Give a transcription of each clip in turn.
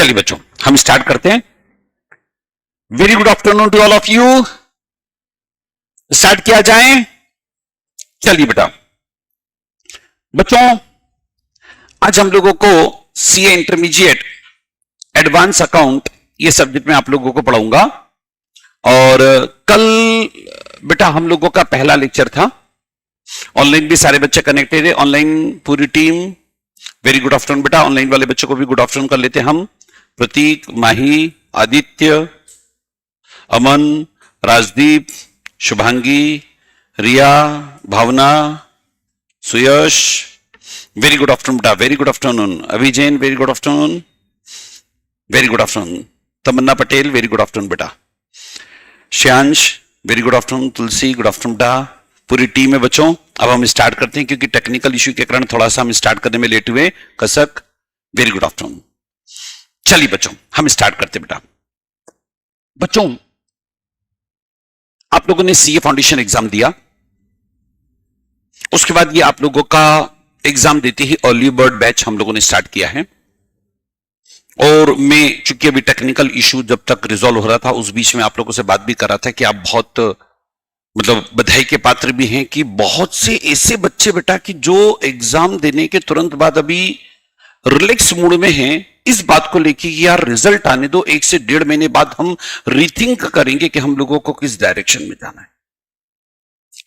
चलिए बच्चों, हम स्टार्ट करते हैं। Very good afternoon to all of you. Start किया जाए। चलिए बेटा बच्चों, आज हम लोगों को सीए इंटरमीडिएट एडवांस अकाउंट ये सब्जेक्ट में आप लोगों को पढ़ाऊंगा। और कल बेटा हम लोगों का पहला लेक्चर था। ऑनलाइन भी सारे बच्चे कनेक्टेड है, ऑनलाइन पूरी टीम। वेरी गुड आफ्टरनून बेटा। ऑनलाइन वाले बच्चों को भी गुड आफ्टरनून कर लेते हैं हम। Prateek, Mahi, Aditya, Aman, Rajdeep, Shubhangi, Riya, Bhavna, Suyash, very good afternoon बेटा। Very good afternoon. Abhijain, very good afternoon. Very good afternoon. Tamanna Patel, very good afternoon बेटा। Shyansh, very good afternoon. Tulsi, good afternoon बेटा। पूरी टीम है बच्चों। अब हम स्टार्ट करते हैं क्योंकि टेक्निकल इश्यू के कारण थोड़ा सा हम स्टार्ट करने में लेट हुए। कसक, वेरी गुड आफ्टरनून। चलिए बच्चों हम स्टार्ट करते बेटा। बच्चों आप लोगों ने सीए फाउंडेशन एग्जाम दिया, उसके बाद ये आप लोगों का एग्जाम देते ही अर्ली बर्ड बैच हम लोगों ने स्टार्ट किया है। और मैं चूंकि अभी टेक्निकल इश्यू जब तक रिजॉल्व हो रहा था उस बीच में आप लोगों से बात भी कर रहा था कि आप बहुत मतलब बधाई के पात्र भी हैं कि बहुत से ऐसे बच्चे बेटा कि जो एग्जाम देने के तुरंत बाद अभी रिलैक्स मूड में हैं, इस बात को लेकर यार रिजल्ट आने दो, 1 से 1.5 महीने बाद हम रीथिंक करेंगे कि हम लोगों को किस डायरेक्शन में जाना है।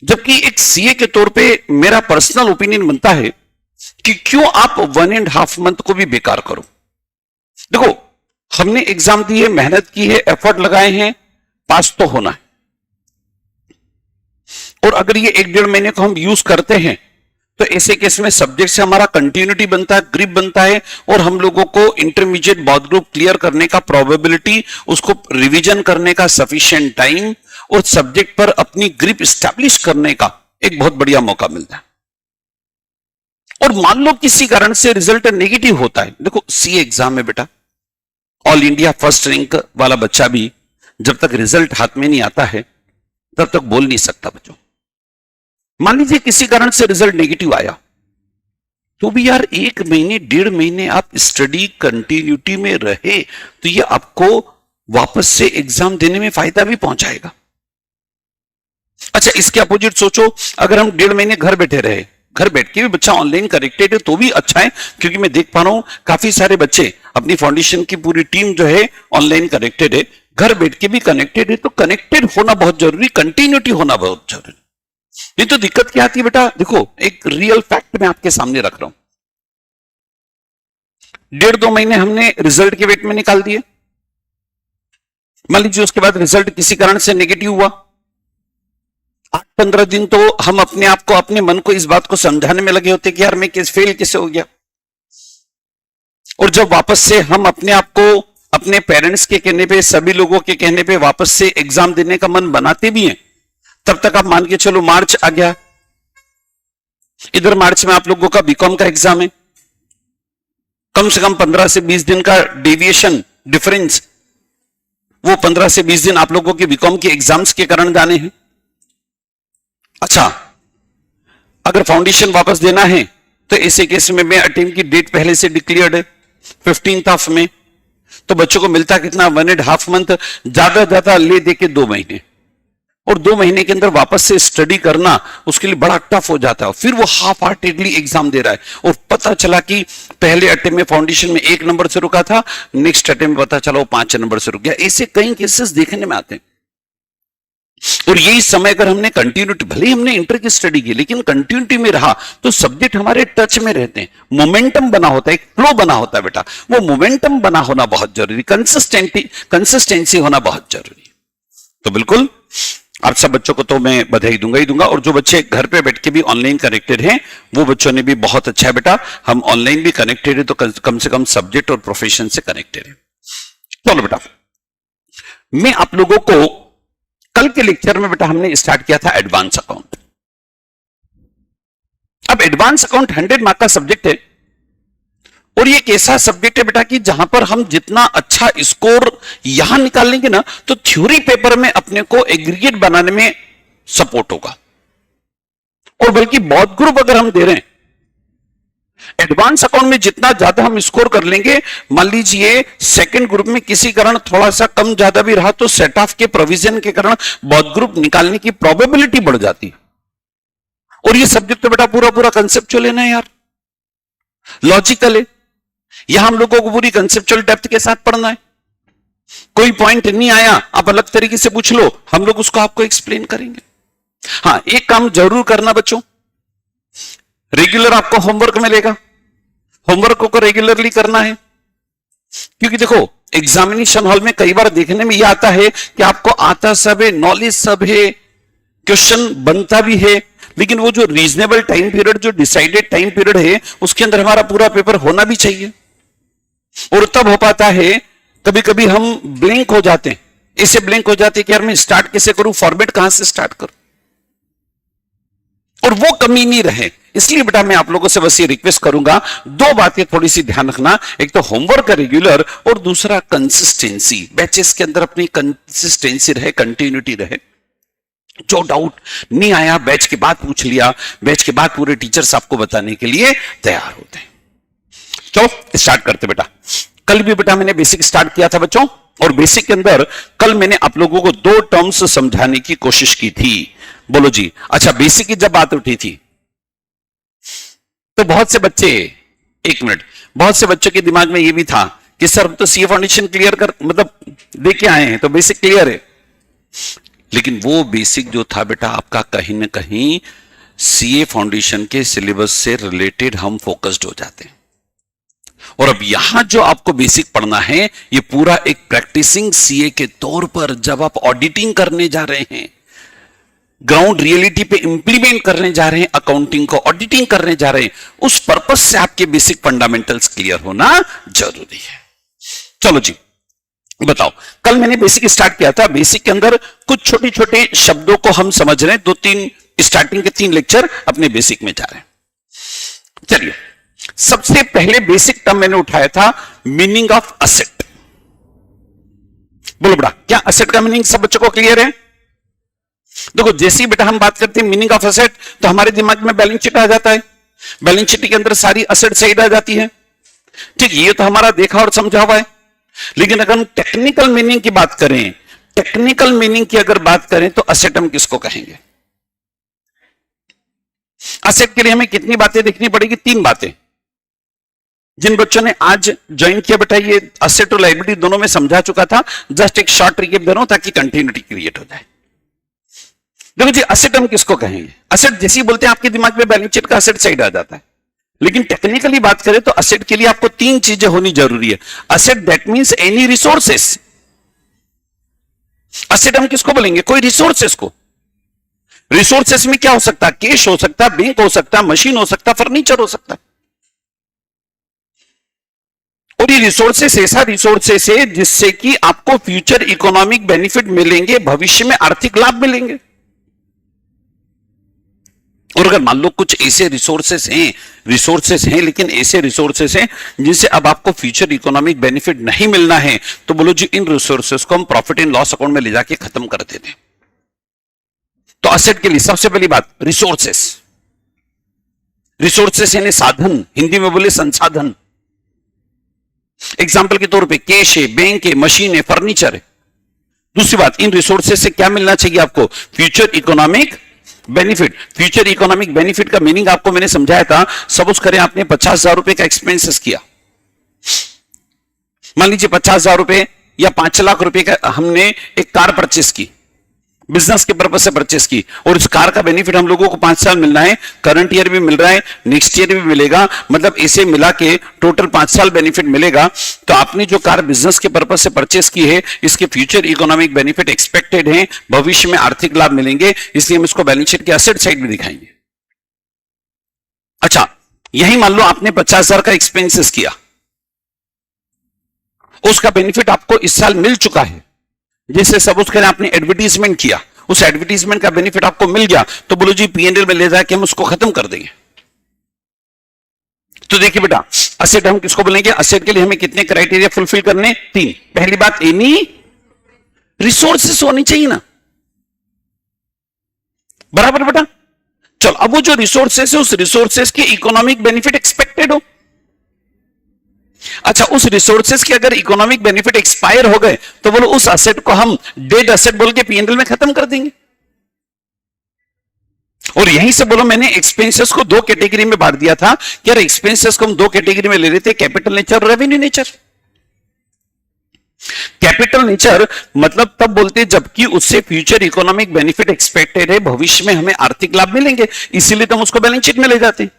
जबकि एक सीए के तौर पे मेरा पर्सनल ओपिनियन बनता है कि क्यों आप 1.5 मंथ को भी बेकार करो। देखो हमने एग्जाम दी है, मेहनत की है, एफर्ट लगाए हैं, पास तो होना है। और अगर ये 1-1.5 महीने को हम यूज करते हैं तो ऐसे केस में सब्जेक्ट से हमारा कंटिन्यूटी बनता है, ग्रिप बनता है, और हम लोगों को इंटरमीडिएट बॉथ ग्रुप क्लियर करने का प्रोबेबिलिटी, उसको रिवीजन करने का सफिशिएंट टाइम और सब्जेक्ट पर अपनी ग्रिप स्टैब्लिश करने का एक बहुत बढ़िया मौका मिलता है। और मान लो किसी कारण से रिजल्ट नेगेटिव होता है। देखो सीए एग्जाम में बेटा ऑल इंडिया फर्स्ट रैंक वाला बच्चा भी जब तक रिजल्ट हाथ में नहीं आता है तब तक बोल नहीं सकता बच्चों। मान लीजिए किसी कारण से रिजल्ट नेगेटिव आया तो भी यार 1 महीने 1.5 महीने आप स्टडी कंटिन्यूटी में रहे तो ये आपको वापस से एग्जाम देने में फायदा भी पहुंचाएगा। अच्छा इसके अपोजिट सोचो, अगर हम 1.5 महीने घर बैठे रहे, घर बैठ के भी बच्चा ऑनलाइन कनेक्टेड है तो भी अच्छा है, क्योंकि मैं देख पा रहा हूं काफी सारे बच्चे अपनी फाउंडेशन की पूरी टीम जो है ऑनलाइन कनेक्टेड है, घर बैठ के भी कनेक्टेड है। तो कनेक्टेड होना बहुत जरूरी, कंटिन्यूटी होना बहुत जरूरी। नहीं तो दिक्कत क्या आती है बेटा, देखो एक रियल फैक्ट मैं आपके सामने रख रहा हूं। 1.5-2 महीने हमने रिजल्ट के वेट में निकाल दिए। मान लीजिए उसके बाद रिजल्ट किसी कारण से नेगेटिव हुआ, 8-15 दिन तो हम अपने आप को, अपने मन को इस बात को समझाने में लगे होते कि यार मैं फेल कैसे हो गया। और जब वापस से हम अपने आप को अपने पेरेंट्स के कहने पे, सभी लोगों के कहने पे वापस से एग्जाम देने का मन बनाते भी हैं, तब तक आप मान के चलो मार्च आ गया। इधर मार्च में आप लोगों का बीकॉम का एग्जाम है, कम से कम 15 से 20 दिन का डेविएशन डिफरेंस, वो 15 से 20 दिन आप लोगों के बीकॉम के एग्जाम्स के कारण जाने हैं। अच्छा अगर फाउंडेशन वापस देना है तो ऐसे केस में मैं अटेम्प्ट की डेट पहले से डिक्लेयर्ड है 15 मई, तो बच्चों को मिलता कितना 1.5 मंथ, ज्यादा ले दे के 2 महीने। और 2 महीने के अंदर वापस से स्टडी करना उसके लिए बड़ा टफ हो जाता है। फिर वो हाफ हार्टेडली एग्जाम दे रहा है और पता चला कि पहले अटेम्प्ट में फाउंडेशन में 1 नंबर से रुका था, नेक्स्ट अटेम्प्ट में पता चला वो 5 नंबर से रुक गया। ऐसे कई केसेस देखने में आते हैं। और यही समय अगर हमने कंटिन्यूटी, भले ही हमने इंटर की स्टडी की लेकिन कंटिन्यूटी में रहा तो सब्जेक्ट हमारे टच में रहते हैं, मोमेंटम बना होता है, एक फ्लो बना होता है बेटा। वो मोमेंटम बना होना बहुत जरूरी, कंसिस्टेंसी होना बहुत जरूरी। तो बिल्कुल आप सब बच्चों को तो मैं बधाई दूंगा ही दूंगा। और जो बच्चे घर पे बैठ के भी ऑनलाइन कनेक्टेड हैं वो बच्चों ने भी बहुत अच्छा है बेटा। हम ऑनलाइन भी कनेक्टेड है तो कम से कम सब्जेक्ट और प्रोफेशन से कनेक्टेड है। चलो बेटा मैं आप लोगों को कल के लेक्चर में बेटा हमने स्टार्ट किया था एडवांस अकाउंट। अब एडवांस अकाउंट 100 मार्क का सब्जेक्ट है और ये एक ऐसा सब्जेक्ट है बेटा कि जहां पर हम जितना अच्छा स्कोर यहां निकाल लेंगे ना तो थ्योरी पेपर में अपने को एग्रीगेट बनाने में सपोर्ट होगा। और बल्कि बॉथ ग्रुप अगर हम दे रहे हैं एडवांस अकाउंट में जितना ज्यादा हम स्कोर कर लेंगे, मान लीजिए सेकंड ग्रुप में किसी कारण थोड़ा सा कम ज्यादा भी रहा तो सेट ऑफ के प्रोविजन के कारण बहुत ग्रुप निकालने की प्रोबेबिलिटी बढ़ जाती है। और ये सब्जेक्ट तो बेटा पूरा पूरा कंसेप्चुअल है ना यार, लॉजिकल है। यहां हम लोगों को पूरी कंसेप्चुअल डेप्थ के साथ पढ़ना है। कोई पॉइंट नहीं आया आप अलग तरीके से पूछ लो, हम लोग उसको आपको एक्सप्लेन करेंगे। हां, एक काम जरूर करना बच्चों, रेगुलर आपको होमवर्क मिलेगा, होमवर्क को रेगुलरली करना है। क्योंकि देखो एग्जामिनेशन हॉल में कई बार देखने में यह आता है कि आपको आता सब है, नॉलेज सब है, क्वेश्चन बनता भी है, लेकिन वो जो रीजनेबल टाइम पीरियड, जो डिसाइडेड टाइम पीरियड है, उसके अंदर हमारा पूरा पेपर होना भी चाहिए। और तब हो पाता है, कभी कभी हम ब्लैंक हो जाते हैं, ऐसे ब्लैंक हो जाते हैं कि यार मैं स्टार्ट कैसे करूं, फॉर्मेट कहां से स्टार्ट करूं, और वो कमी नहीं रहे। इसलिए बेटा मैं आप लोगों से बस ये रिक्वेस्ट करूंगा, दो बातें थोड़ी सी ध्यान रखना, एक तो होमवर्क रेगुलर और दूसरा कंसिस्टेंसी। बैचेस के अंदर अपनी कंसिस्टेंसी रहे, कंटिन्यूटी रहे। जो डाउट नहीं आया बैच के बाद पूछ लिया, बैच के बाद पूरे टीचर्स आपको बताने के लिए तैयार होते हैं। चलो स्टार्ट करते बेटा। कल भी बेटा मैंने बेसिक स्टार्ट किया था बच्चों, और बेसिक के अंदर कल मैंने आप लोगों को दो टर्म्स समझाने की कोशिश की थी। बोलो जी। अच्छा, बेसिक की जब बात उठी थी तो बहुत से बच्चे, एक मिनट, बहुत से बच्चों के दिमाग में यह भी था कि सर हम तो सीए फाउंडेशन क्लियर कर, मतलब दे के आए हैं तो बेसिक क्लियर है। लेकिन वो बेसिक जो था बेटा आपका कहीं ना कहीं सीए फाउंडेशन के सिलेबस से रिलेटेड हम फोकस्ड हो जाते हैं। और अब यहां जो आपको बेसिक पढ़ना है, ये पूरा एक प्रैक्टिसिंग सीए के तौर पर जब आप ऑडिटिंग करने जा रहे हैं, ग्राउंड रियलिटी पे इंप्लीमेंट करने जा रहे हैं, अकाउंटिंग को ऑडिटिंग करने जा रहे हैं, उस पर्पस से आपके बेसिक फंडामेंटल्स क्लियर होना जरूरी है। चलो जी बताओ, कल मैंने बेसिक स्टार्ट किया था। बेसिक के अंदर कुछ छोटे छोटे शब्दों को हम समझ रहे हैं, दो तीन स्टार्टिंग के 3 लेक्चर अपने बेसिक में जा रहे हैं। चलिए, सबसे पहले बेसिक टर्म मैंने उठाया था मीनिंग ऑफ असेट। बोलो बेटा, क्या असेट का मीनिंग सब बच्चों को क्लियर है? देखो जैसे ही बेटा हम बात करते हैं मीनिंग ऑफ असेट, तो हमारे दिमाग में बैलेंस शीट आ जाता है, बैलेंस शीट के अंदर सारी असेट साइड आ जाती है। ठीक, ये तो हमारा देखा और समझा हुआ है। लेकिन अगर हम टेक्निकल मीनिंग की बात करें, टेक्निकल मीनिंग की अगर बात करें तो असेट हम किसको कहेंगे? असेट के लिए हमें कितनी बातें देखनी पड़ेगी? 3 बातें। जिन बच्चों ने आज ज्वाइन किया बेटा, ये असेट और लायबिलिटी दोनों में समझा चुका था, जस्ट एक शॉर्ट रिकेप दे रहा हूं ताकि कंटिन्यूटी क्रिएट हो जाए। देखो जी, असेट हम किसको कहेंगे? असेट जैसे ही बोलते हैं आपके दिमाग में बैलेंस शीट का असेट साइड आ जाता है। लेकिन टेक्निकली बात करें तो असेट के लिए आपको 3 चीजें होनी जरूरी है। Asset that means any resources. Asset हम किसको बोलेंगे? कोई रिसोर्सेस को। रिसोर्सेस में क्या हो सकता है? कैश हो सकता है, बैंक हो सकता है, मशीन हो सकता है, फर्नीचर हो सकता है। और ये रिसोर्सेस ऐसा रिसोर्सेस है जिससे कि आपको फ्यूचर इकोनॉमिक बेनिफिट मिलेंगे, भविष्य में आर्थिक लाभ मिलेंगे। और अगर मान लो कुछ ऐसे रिसोर्सेस हैं लेकिन ऐसे रिसोर्सेस हैं जिनसे अब आपको फ्यूचर इकोनॉमिक बेनिफिट नहीं मिलना है, तो बोलो जी इन रिसोर्सेस को हम प्रॉफिट एंड लॉस अकाउंट में ले जाके खत्म कर देते हैं। तो असेट के लिए सबसे पहली बात रिसोर्सेस। रिसोर्सेस यानी साधन, हिंदी में बोले संसाधन। एग्जाम्पल के तौर पे कैश है, बैंक है, मशीन है, फर्नीचर है। दूसरी बात, इन रिसोर्सेस से क्या मिलना चाहिए आपको? Future economic benefit. Future economic benefit का मीनिंग आपको मैंने समझाया था। सपोज करें आपने 50,000 रुपए का एक्सपेंसेस किया, मान लीजिए 50,000 रुपए या 5 लाख रुपए का हमने एक कार परचेस की, बिजनेस के पर्पज से परचेस की, और इस कार का बेनिफिट हम लोगों को 5 साल मिलना है, करंट ईयर भी मिल रहा है, नेक्स्ट ईयर भी मिलेगा, मतलब इसे मिला के टोटल 5 साल बेनिफिट मिलेगा। तो आपने जो कार बिजनेस के पर्पज से परचेस की है, इसके फ्यूचर इकोनॉमिक बेनिफिट एक्सपेक्टेड है, भविष्य में आर्थिक लाभ मिलेंगे, इसलिए हम इसको बैलेंस शीट के असेट साइड में दिखाएंगे। अच्छा, यही मान लो आपने 50,000 का एक्सपेंसेस किया, उसका बेनिफिट आपको इस साल मिल चुका है। जैसे सपोज करें आपने एडवर्टीजमेंट किया, उस एडवर्टीजमेंट का बेनिफिट आपको मिल गया, तो बोलो जी पीएनएल में ले जाके हम उसको खत्म कर देंगे। तो देखिए बेटा, असेट हम किसको बोलेंगे? असेट के लिए हमें कितने क्राइटेरिया फुलफिल करने? 3। पहली बात, एनी रिसोर्सेस होनी चाहिए ना, बराबर बेटा। चलो चलो, अब वो जो रिसोर्सेस है, उस रिसोर्सेस के इकोनॉमिक बेनिफिट एक्सपेक्टेड हो। अच्छा, उस रिसोर्सेस के अगर इकोनॉमिक बेनिफिट एक्सपायर हो गए तो बोलो उस असेट को हम डेड असेट बोल के पीएनएल में खत्म कर देंगे। और यहीं से बोलो मैंने एक्सपेंसेस को दो कैटेगरी में बांट दिया था कि यार एक्सपेंसेस को हम दो कैटेगरी में ले रहे थे, कैपिटल नेचर और रेवेन्यू नेचर। कैपिटल नेचर मतलब तब बोलते जबकि उससे फ्यूचर इकोनॉमिक बेनिफिट एक्सपेक्टेड है, भविष्य में हमें आर्थिक लाभ मिलेंगे, इसीलिए तो हम उसको बैलेंस शीट में ले जाते हैं।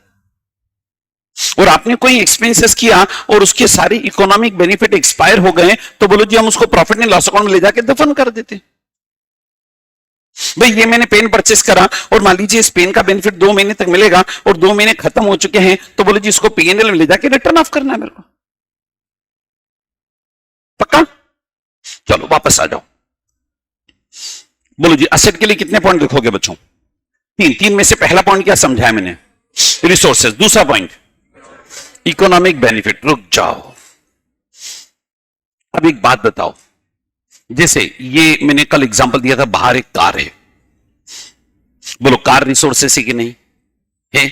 और आपने कोई एक्सपेंसेस किया और उसके सारे इकोनॉमिक बेनिफिट एक्सपायर हो गए तो बोलो जी हम उसको प्रॉफिट एंड लॉस अकाउंट में ले जाके दफन कर देते। भाई ये मैंने पेन परचेस करा और मान लीजिए इस पेन का बेनिफिट 2 महीने तक मिलेगा और 2 महीने खत्म हो चुके हैं, तो बोलो जी इसको पीएनएल में ले जाके रिटर्न ऑफ करना है मेरे को। पक्का? चलो वापस आ जाओ। बोलो जी असेट के लिए कितने पॉइंट लिखोगे बच्चों? 3 में से पहला पॉइंट क्या समझाया मैंने? रिसोर्सेज। दूसरा पॉइंट इकोनॉमिक बेनिफिट। रुक जाओ, अब एक बात बताओ, जैसे ये मैंने कल एग्जांपल दिया था, बाहर एक कार है, बोलो कार रिसोर्सेस है कि नहीं है?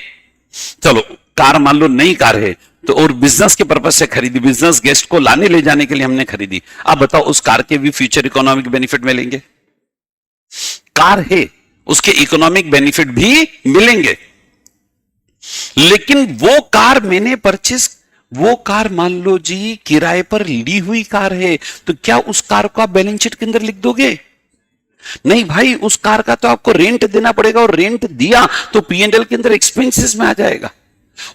चलो कार मान लो नई कार है तो, और बिजनेस के पर्पज से खरीदी, बिजनेस गेस्ट को लाने ले जाने के लिए हमने खरीदी। अब बताओ उस कार के भी फ्यूचर इकोनॉमिक बेनिफिट मिलेंगे? कार है, उसके इकोनॉमिक बेनिफिट भी मिलेंगे, लेकिन वो कार मैंने परचेस, वो कार मान लो जी किराए पर ली हुई कार है, तो क्या उस कार को आप बैलेंस शीट के अंदर लिख दोगे? नहीं भाई, उस कार का तो आपको रेंट देना पड़ेगा, और रेंट दिया तो पीएनएल के अंदर एक्सपेंसेस में आ जाएगा।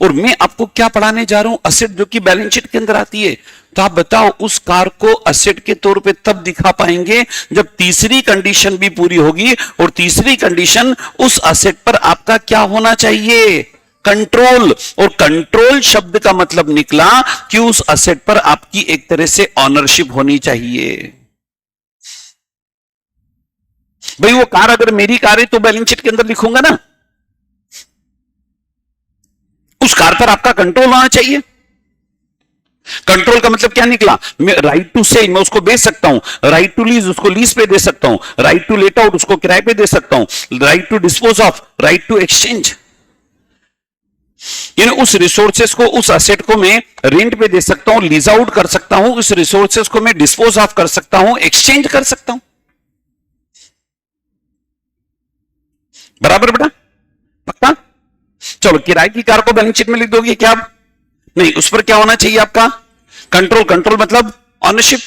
और मैं आपको क्या पढ़ाने जा रहा हूं? असेट जो कि बैलेंस शीट के अंदर आती है। तो आप बताओ उस कार को असेट के तौर पे तब दिखा पाएंगे जब तीसरी कंडीशन भी पूरी होगी, और तीसरी कंडीशन उस असेट पर आपका क्या होना चाहिए? कंट्रोल। और कंट्रोल शब्द का मतलब निकला कि उस असेट पर आपकी एक तरह से ऑनरशिप होनी चाहिए। भाई वो कार अगर मेरी कार है तो बैलेंस शीट के अंदर लिखूंगा ना, उस कार पर आपका कंट्रोल होना चाहिए। कंट्रोल का मतलब क्या निकला? मैं राइट टू सेल, मैं उसको बेच सकता हूं, राइट टू लीज, उसको लीज पे दे सकता हूं, राइट टू लेट आउट, उसको किराए पे दे सकता हूं, right to dispose of, right to exchange. यानी उस रिसोर्सेस को, उस असेट को मैं रेंट पे दे सकता हूं, लीज आउट कर सकता हूं, उस रिसोर्सेस को मैं डिस्पोज ऑफ कर सकता हूं, एक्सचेंज कर सकता हूं। बराबर बेटा? पक्का? चलो किराए की कार को बैलेंस शीट में लिख दोगे क्या आप? नहीं, उस पर क्या होना चाहिए आपका? कंट्रोल। कंट्रोल मतलब ऑनरशिप।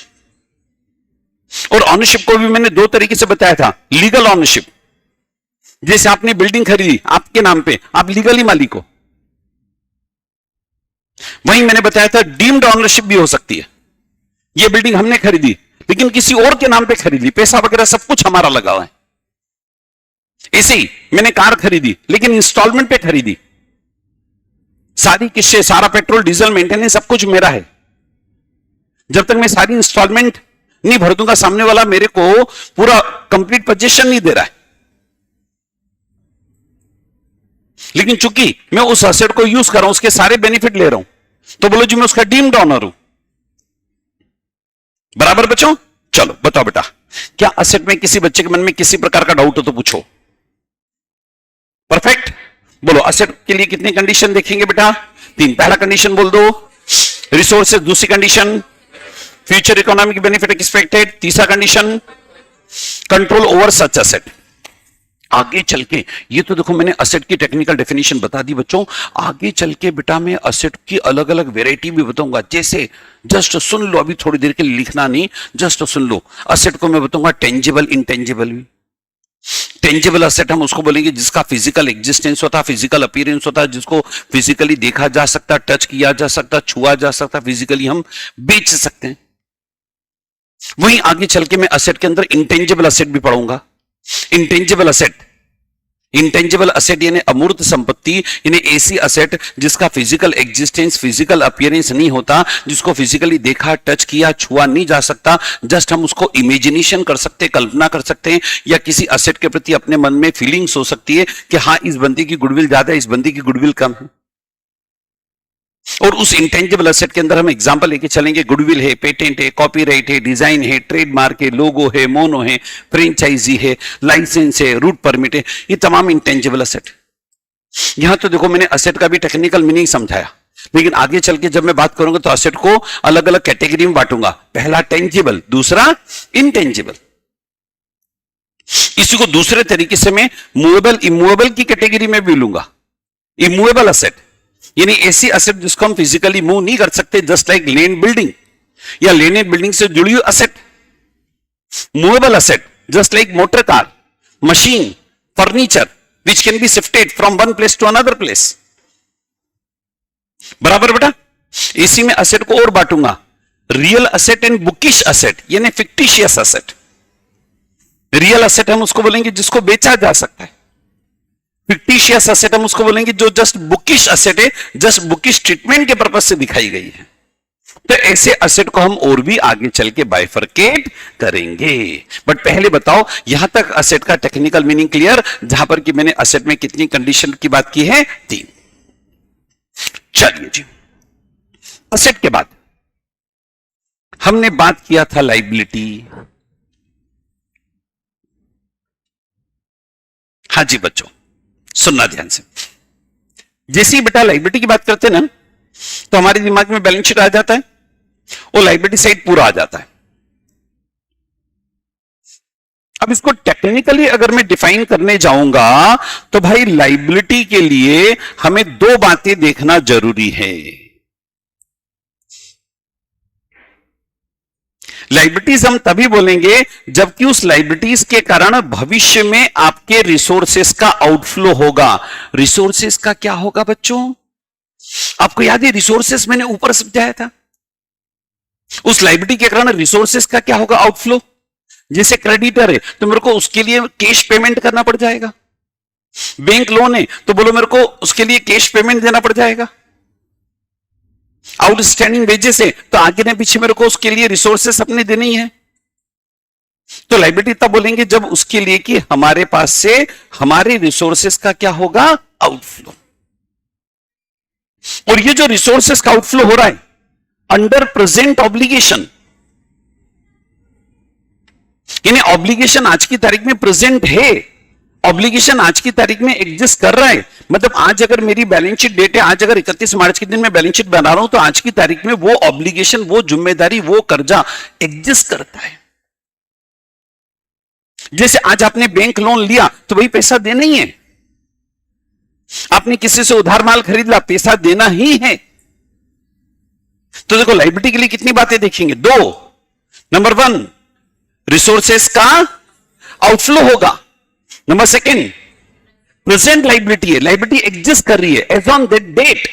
और ऑनरशिप को भी मैंने दो तरीके से बताया था। लीगल ऑनरशिप, जैसे आपने बिल्डिंग खरीदी आपके नाम पे, आप लीगली मालिक हो। वहीं मैंने बताया था डीम्ड ऑनरशिप भी हो सकती है। यह बिल्डिंग हमने खरीदी लेकिन किसी और के नाम पे खरीदी, पैसा वगैरह सब कुछ हमारा लगा हुआ है। ऐसे ही मैंने कार खरीदी लेकिन इंस्टॉलमेंट पे खरीदी, सारी किस्से, सारा पेट्रोल डीजल मेंटेनेंस सब कुछ मेरा है। जब तक मैं सारी इंस्टॉलमेंट नहीं भर दूंगा, सामने वाला मेरे को पूरा कंप्लीट पोजीशन नहीं दे रहा है। लेकिन चूंकि मैं उस असेट को यूज कर रहा हूं, उसके सारे बेनिफिट ले रहा हूं, तो बोलो जी मैं उसका डीम्ड ऑनर हूं। बराबर बच्चों? चलो बताओ बेटा, क्या असेट में किसी बच्चे के मन में किसी प्रकार का डाउट हो तो पूछो। परफेक्ट। बोलो असेट के लिए कितनी कंडीशन देखेंगे बेटा? 3। पहला कंडीशन बोल दो रिसोर्सेज, दूसरी condition future economic benefit expected, तीसरा कंडीशन कंट्रोल ओवर सच असेट। आगे चल के ये तो देखो मैंने असेट की टेक्निकल डेफिनेशन बता दी बच्चों, आगे चल के बेटा मैं असेट की अलग अलग वेराइटी भी बताऊंगा। जैसे जस्ट सुन लो, अभी थोड़ी देर के लिए लिखना नहीं, जस्ट सुन लो। असेट को मैं बताऊंगा टेंजिबल, इनटेंजिबल भी। टेंजिबल असेट हम उसको बोलेंगे जिसका फिजिकल एग्जिस्टेंस होता है, फिजिकल अपीयरेंस होता है, जिसको फिजिकली देखा जा सकता, टच किया जा सकता, छुआ जा सकता, फिजिकली हम बेच सकते हैं। वहीं आगे चल के मैं असेट के अंदर इंटेंजिबल असेट भी पढ़ूंगा। इंटेंजिबल असेट, इंटेंजिबल असेट यानी अमूर्त संपत्ति, यानी ऐसी असेट जिसका फिजिकल एग्जिस्टेंस, फिजिकल अपीयरेंस नहीं होता, जिसको फिजिकली देखा, टच किया, छुआ नहीं जा सकता, जस्ट हम उसको इमेजिनेशन कर सकते, कल्पना कर सकते हैं, या किसी असेट के प्रति अपने मन में फीलिंग्स हो सकती है कि हाँ इस बंदे की गुडविल ज्यादा है, इस बंदे की गुडविल कम है। और उस इंटेंजिबल असेट के अंदर हम एग्जांपल लेके चलेंगे, गुडविल है, पेटेंट है, कॉपीराइट है, डिजाइन है, ट्रेडमार्क है, लोगो है, मोनो है, फ्रेंचाइजी है, लाइसेंस है, रूट परमिट है, ये तमाम इंटेंजिबल असेट। यहां तो देखो मैंने असेट का भी टेक्निकल मीनिंग समझाया, लेकिन आगे चल के जब मैं बात करूंगा तो असेट को अलग अलग कैटेगरी में बांटूंगा। पहला टेंजिबल, दूसरा इनटेंजिबल। इसी को दूसरे तरीके से मैं मूवेबल इमूवेबल की कैटेगरी में भी लूंगा। इमूवेबल असेट यानी ऐसी असेट जिसको हम फिजिकली मूव नहीं कर सकते, जस्ट लाइक लैंड बिल्डिंग या लैंड बिल्डिंग से जुड़ी हुई asset. Movable asset just like motor car, machine, furniture which can be shifted from one place to another place. बराबर बेटा। इसी में असेट को और बांटूंगा, real asset and bookish asset यानी फिक्टिशियस असेट। रियल असेट हम उसको बोलेंगे जिसको बेचा जा सकता है, फिक्टिशियस असेट हम उसको बोलेंगे जो जस्ट बुकिश असेट है, जस्ट बुकिश ट्रीटमेंट के पर्पज से दिखाई गई है। तो ऐसे असेट को हम और भी आगे चल के बाइफरकेट करेंगे। बट पहले बताओ यहां तक असेट का टेक्निकल मीनिंग क्लियर, जहां पर कि मैंने असेट में कितनी कंडीशन की बात की है, 3। चलिए जी, असेट के बाद हमने बात किया था लाइबिलिटी। हाँ जी बच्चों, सुनना ध्यान से। जैसे ही बेटा लाइबिलिटी की बात करते हैं ना, तो हमारे दिमाग में बैलेंस शीट आ जाता है और लाइबिलिटी साइड पूरा आ जाता है। अब इसको टेक्निकली अगर मैं डिफाइन करने जाऊंगा तो भाई लाइबिलिटी के लिए हमें 2 बातें देखना जरूरी है। लाइबिलिटीज हम तभी बोलेंगे जबकि उस लाइबिलिटीज के कारण भविष्य में आपके रिसोर्सेस का आउटफ्लो होगा। रिसोर्सेस का क्या होगा बच्चों? आपको याद है रिसोर्सेस मैंने ऊपर समझाया था। उस लाइबिलिटी के कारण रिसोर्सेस का क्या होगा? आउटफ्लो। जैसे क्रेडिटर है तो मेरे को उसके लिए कैश पेमेंट करना पड़ जाएगा। बैंक लोन है तो बोलो मेरे को उसके लिए कैश पेमेंट देना पड़ जाएगा। आउटस्टैंडिंग वेजेस है तो आगे ने पीछे मेरे को उसके लिए रिसोर्सेस अपने देने ही है। तो लाइबिलिटी तब बोलेंगे जब उसके लिए कि हमारे पास से हमारे रिसोर्सेस का क्या होगा? आउटफ्लो। और ये जो रिसोर्सेस का आउटफ्लो हो रहा है अंडर प्रेजेंट ऑब्लिगेशन, यानी ऑब्लिगेशन आज की तारीख में प्रेजेंट है, ऑब्लिगेशन आज की तारीख में एग्जिस्ट कर रहा है। मतलब आज अगर मेरी बैलेंस शीट डेट है, आज अगर 31 मार्च के दिन मैं बैलेंस शीट बना रहा हूं तो आज की तारीख में वो ऑब्लिगेशन, वो जिम्मेदारी, वो कर्जा एग्जिस्ट करता है। जैसे आज आपने बैंक लोन लिया तो वही पैसा देना ही है। आपने किसी से उधार माल खरीद लिया, पैसा देना ही है। तो देखो लायबिलिटी के लिए कितनी बातें देखेंगे? 2। नंबर 1 रिसोर्सेस का आउटफ्लो होगा। नंबर 2 प्रेजेंट लाइबिलिटी है, लाइबिलिटी एग्जिस्ट कर रही है एज ऑन दैट डेट।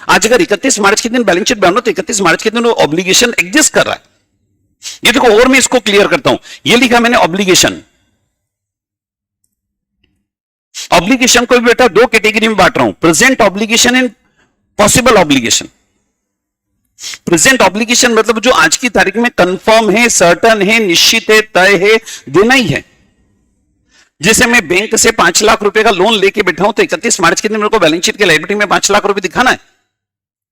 आज अगर 31 मार्च के दिन बैलेंस शीट बना तो 31 मार्च के दिन वो ऑब्लिगेशन एग्जिस्ट कर रहा है। ये देखो और मैं इसको क्लियर करता हूं। ये लिखा मैंने ऑब्लिगेशन। ऑब्लिगेशन को भी बेटा 2 कैटेगरी में बांट रहा हूं, present obligation and possible obligation. Present obligation मतलब जो आज की तारीख में कंफर्म है, सर्टन है, निश्चित है, तय है, देना ही है। जैसे मैं बैंक से 5 लाख रुपए का लोन लेके बैठा हूं तो 31 मार्च के दिन मेरे को बैलेंस शीट की लायबिलिटी में 5 लाख रुपए दिखाना है।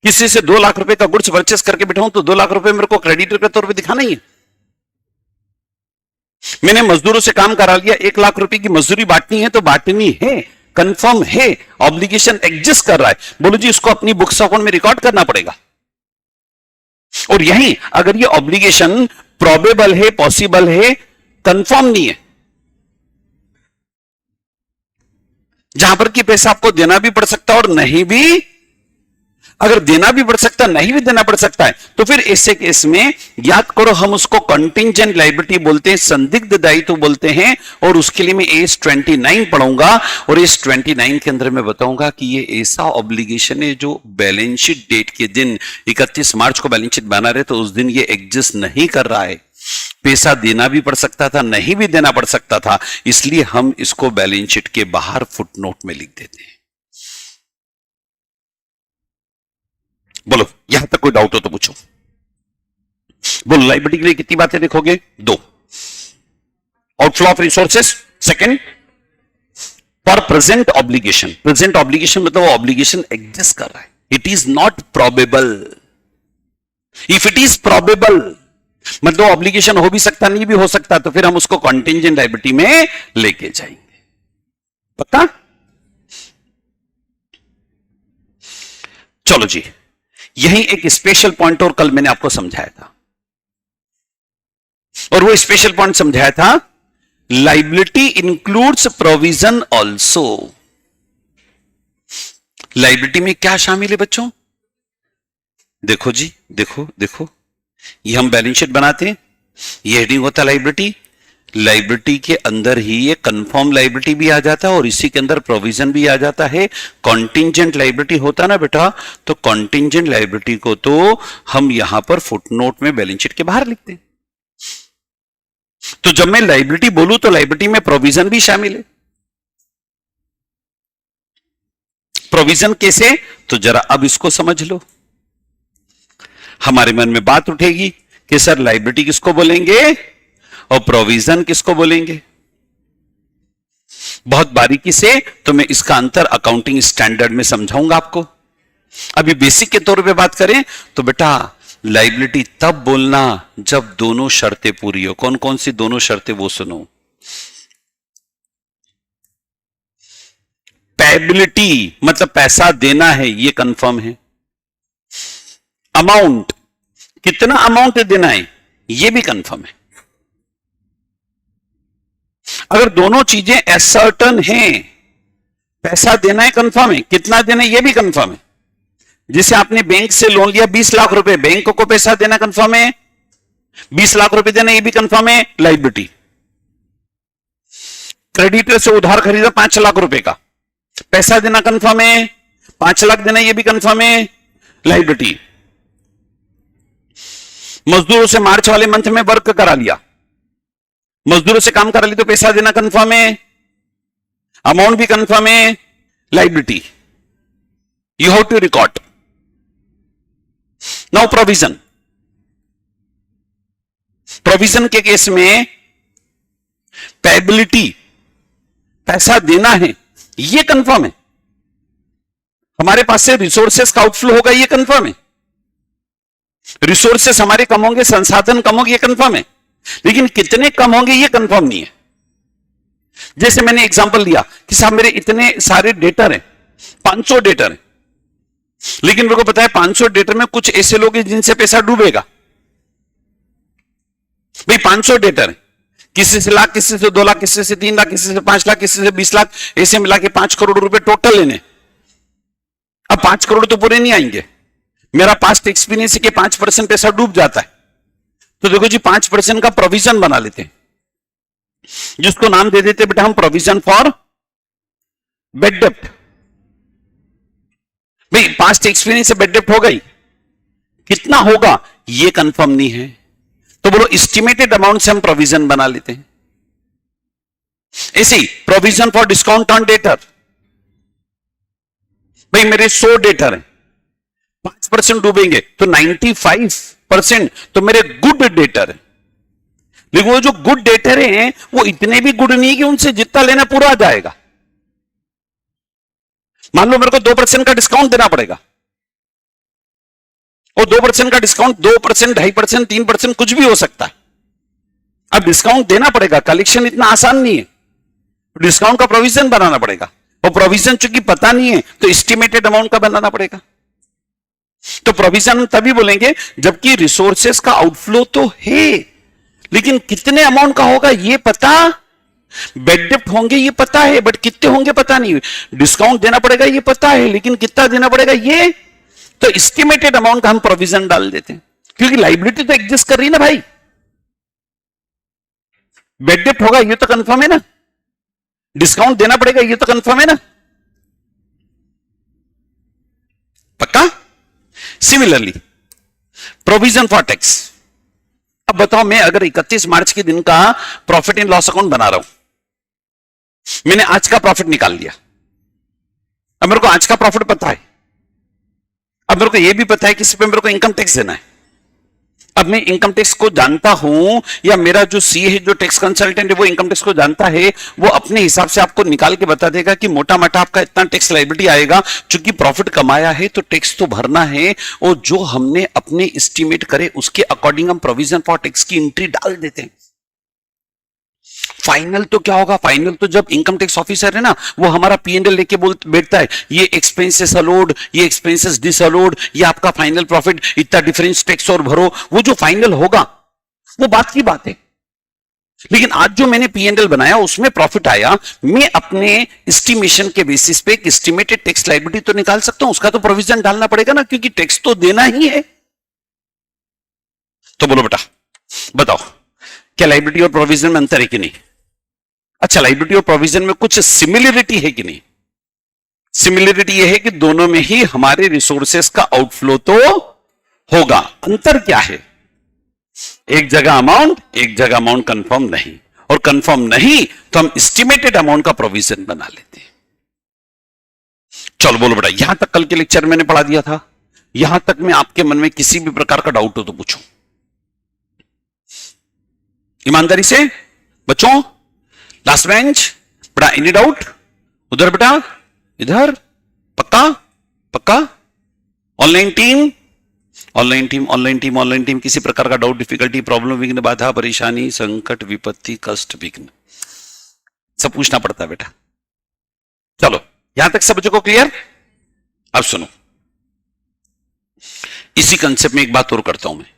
किसी से 2 लाख रुपए का गुड्स परचेस करके बैठा हूं तो 2 लाख रुपए मेरे को क्रेडिटर के तौर पे दिखाना ही है। मैंने मजदूरों से काम करा लिया, 1 लाख रुपए की मजदूरी बांटनी है तो बांटनी है, कंफर्म है, ऑब्लिगेशन एग्जिस्ट कर रहा है। बोलो जी इसको अपनी बुक्स अकाउंट में रिकॉर्ड करना पड़ेगा। और यही अगर ये ऑब्लिगेशन प्रोबेबल है, पॉसिबल है, कंफर्म नहीं है, जहां पर कि पैसा आपको देना भी पड़ सकता है और नहीं भी, अगर देना भी पड़ सकता है, नहीं भी देना पड़ सकता है, तो फिर ऐसे केस में याद करो हम उसको कंटिंजेंट लायबिलिटी बोलते हैं, संदिग्ध दायित्व बोलते हैं। और उसके लिए मैं एस 29 पढ़ूंगा और एस 29 के अंदर मैं बताऊंगा कि ये ऐसा ऑब्लिगेशन है जो बैलेंस शीट डेट के दिन 31 मार्च को बैलेंस शीट बना रहे तो उस दिन ये एग्जिस्ट नहीं कर रहा है। पैसा देना भी पड़ सकता था, नहीं भी देना पड़ सकता था, इसलिए हम इसको बैलेंस शीट के बाहर फुटनोट में लिख देते हैं। बोलो यहां तक कोई डाउट हो तो पूछो। बोलो लायबिलिटी के लिए कितनी बातें देखोगे? 2। Outflow of resources. 2 for present obligation. Present obligation मतलब वो ऑब्लिगेशन एग्जिस्ट कर रहा है, it is not probable. If it is probable मतलब ऑब्लिगेशन हो भी सकता, नहीं भी हो सकता, तो फिर हम उसको कंटिंजेंट लायबिलिटी में लेके जाएंगे। पता? चलो जी, यही एक स्पेशल पॉइंट और कल मैंने आपको समझाया था, और वो स्पेशल पॉइंट समझाया था, liability includes provision also. Liability में क्या शामिल है बच्चों? देखो जी, देखो देखो, ये हम बैलेंस शीट बनाते हैं, ये हेडिंग होता है लाइबिलिटी। लाइबिलिटी के अंदर ही ये कंफर्म लाइबिलिटी भी आ जाता है और इसी के अंदर प्रोविजन भी आ जाता है। कॉन्टिंजेंट लाइबिलिटी होता ना बेटा, तो कॉन्टिंजेंट लाइबिलिटी को तो हम यहां पर फुटनोट में बैलेंस शीट के बाहर लिखते हैं। तो जब मैं लाइबिलिटी बोलूं तो लाइबिलिटी में प्रोविजन भी शामिल है। प्रोविजन कैसे? तो जरा अब इसको समझ लो। हमारे मन में बात उठेगी कि सर लाइबिलिटी किसको बोलेंगे और प्रोविजन किसको बोलेंगे। बहुत बारीकी से तो मैं इसका अंतर अकाउंटिंग स्टैंडर्ड में समझाऊंगा आपको। अभी बेसिक के तौर पे बात करें तो बेटा लाइबिलिटी तब बोलना जब दोनों शर्तें पूरी हो। कौन कौन सी दोनों शर्तें वो सुनो। पेबिलिटी मतलब पैसा देना है, ये कंफर्म है। अमाउंट, कितना अमाउंट देना है, ये भी कंफर्म है। अगर दोनों चीजें एसर्टन हैं, पैसा देना है कंफर्म है, कितना देना है ये भी कंफर्म है। जिसे आपने बैंक से लोन लिया 20 लाख रुपए, बैंक को पैसा देना कंफर्म है, 20 लाख रुपए देना ये भी कंफर्म है, लाइबिलिटी। क्रेडिटर से उधार खरीदा 5 लाख रुपए का, पैसा देना कंफर्म है, 5 लाख देना ये भी कंफर्म है, लाइबिलिटी। मजदूरों से मार्च वाले मंथ में वर्क करा लिया, मजदूरों से काम करा लिया तो पैसा देना कंफर्म है, अमाउंट भी कंफर्म है, liability. You have to record. Now provision. Provision के केस में पेबिलिटी, पैसा देना है, ये कंफर्म है। हमारे पास से रिसोर्सेस का आउटफ्लो होगा, ये कंफर्म है। रिसोर्सेस हमारे कम होंगे, संसाधन कम होंगे, ये कंफर्म है। लेकिन कितने कम होंगे ये कंफर्म नहीं है। जैसे मैंने एग्जांपल लिया कि साहब मेरे इतने सारे डेटर हैं, 500 डेटर हैं, लेकिन मेरे को पता है 500 डेटर में कुछ ऐसे लोग हैं जिनसे पैसा डूबेगा। भाई 500 डेटर हैं, किसी से लाख, किसी से 2 लाख, किसी से 3 लाख, किसी से 5 लाख, किसी से 20 लाख, ऐसे मिला के 5 करोड़ रुपए टोटल लेने। अब 5 करोड़ तो पूरे नहीं आएंगे। मेरा पास्ट एक्सपीरियंस है कि 5% पैसा डूब जाता है। तो देखो जी 5% का प्रोविजन बना लेते हैं, जिसको नाम दे देते बेटा हम प्रोविजन फॉर बेड डेप्ट। भाई पास्ट एक्सपीरियंस से बेड डेप्ट हो गई, कितना होगा ये कंफर्म नहीं है, तो बोलो एस्टिमेटेड अमाउंट से हम प्रोविजन बना लेते हैं। ऐसे ही provision for discount on debtor. भाई मेरे 100 डेटर हैं, 5% डूबेंगे तो 95% तो मेरे गुड डेटर है। लेकिन वो जो गुड डेटर हैं वो इतने भी गुड नहीं कि उनसे जितना लेना पूरा आ जाएगा। मान लो मेरे को 2% का डिस्काउंट देना पड़ेगा, और 2% का डिस्काउंट 2%, 2.5%, 3% कुछ भी हो सकता है। अब डिस्काउंट देना पड़ेगा, कलेक्शन इतना आसान नहीं है, डिस्काउंट का प्रोविजन बनाना पड़ेगा, और प्रोविजन चूंकि पता नहीं है तो एस्टिमेटेड अमाउंट का बनाना पड़ेगा। तो प्रोविजन तभी बोलेंगे जबकि रिसोर्सेस का आउटफ्लो तो है, लेकिन कितने अमाउंट का होगा ये पता, बेड डेप्ट होंगे ये पता है, बट कितने होंगे पता नहीं। डिस्काउंट देना पड़ेगा ये पता है, लेकिन कितना देना पड़ेगा ये, तो एस्टिमेटेड अमाउंट का हम प्रोविजन डाल देते हैं, क्योंकि लाइबिलिटी तो एग्जिस्ट कर रही है ना भाई। बेड डेप्ट होगा ये तो कंफर्म है ना, डिस्काउंट देना पड़ेगा ये तो कंफर्म है ना, पक्का। Similarly provision for tax. अब बताओ मैं अगर 31 मार्च के दिन का प्रॉफिट एंड लॉस अकाउंट बना रहा हूं, मैंने आज का प्रॉफिट निकाल लिया, अब मेरे को आज का प्रॉफिट पता है, अब मेरे को यह भी पता है कि इस पे मेरे को इनकम टैक्स देना है। अब मैं इनकम टैक्स को जानता हूं, या मेरा जो सीए है, जो टैक्स कंसल्टेंट है, वो इनकम टैक्स को जानता है, वो अपने हिसाब से आपको निकाल के बता देगा कि मोटा मोटा आपका इतना टैक्स लायबिलिटी आएगा। चूंकि प्रॉफिट कमाया है तो टैक्स तो भरना है, और जो हमने अपने एस्टिमेट करे उसके अकॉर्डिंग हम प्रोविजन फॉर टैक्स की एंट्री डाल देते हैं। फाइनल तो क्या होगा? फाइनल तो जब इनकम टैक्स ऑफिसर है ना, वो हमारा पीएनएल लेके बैठता है, ये एक्सपेंसेस अलोड, ये एक्सपेंसेस डिसअलोड, ये आपका फाइनल प्रॉफिट, इतना डिफरेंस टैक्स और भरो, वो जो फाइनल होगा वो बात की बात है। लेकिन आज जो मैंने पीएनएल बनाया उसमें प्रॉफिट आया, मैं अपने एस्टिमेशन के बेसिस पे एक एस्टिमेटेड टैक्स लायबिलिटी तो निकाल सकता हूं, उसका तो प्रोविजन डालना पड़ेगा ना, क्योंकि टैक्स तो देना ही है। तो बोलो बेटा, बताओ क्या लायबिलिटी और प्रोविजन में अंतर है कि नहीं? अच्छा, लायबिलिटी और प्रोविजन में कुछ सिमिलरिटी है कि नहीं? सिमिलरिटी यह है कि दोनों में ही हमारे रिसोर्सेस का आउटफ्लो तो होगा। अंतर क्या है? एक जगह अमाउंट, एक जगह अमाउंट कंफर्म नहीं, और कंफर्म नहीं तो हम एस्टिमेटेड अमाउंट का प्रोविजन बना लेते हैं। चलो बोलो बेटा, यहां तक कल के लेक्चर मैंने पढ़ा दिया था, यहां तक में आपके मन में किसी भी प्रकार का डाउट हो तो पूछो ईमानदारी से बच्चों। लास्ट बेंच बेटा, एनी डाउट? उधर बेटा, इधर, पक्का पक्का? Online team, online team, online team, online team, किसी प्रकार का डाउट, डिफिकल्टी, प्रॉब्लम, विघ्न, बाधा, परेशानी, संकट, विपत्ति, कष्ट, विघ्न, सब पूछना पड़ता है बेटा। चलो यहां तक सब बच्चों को क्लियर? अब सुनो, इसी कंसेप्ट में एक बात और करता हूं मैं।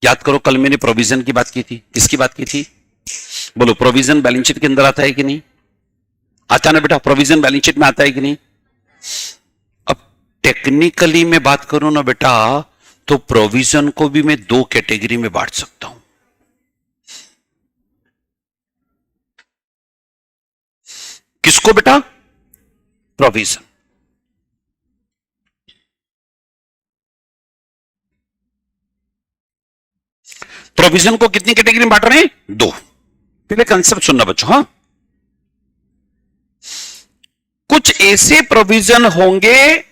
याद करो, कल मैंने प्रोविजन की बात की थी। किसकी बात की थी? बोलो, प्रोविजन बैलेंस शीट के अंदर आता है कि नहीं? आता ना बेटा, प्रोविजन बैलेंस शीट में आता है कि नहीं? अब टेक्निकली मैं बात करूं ना बेटा, तो प्रोविजन को भी मैं दो कैटेगरी में बांट सकता हूं। किसको बेटा? प्रोविजन। प्रोविजन को कितनी कैटेगरी में बांट रहे हैं? दो। पहले कंसेप्ट सुनना बच्चों। हाँ, कुछ ऐसे प्रोविजन होंगे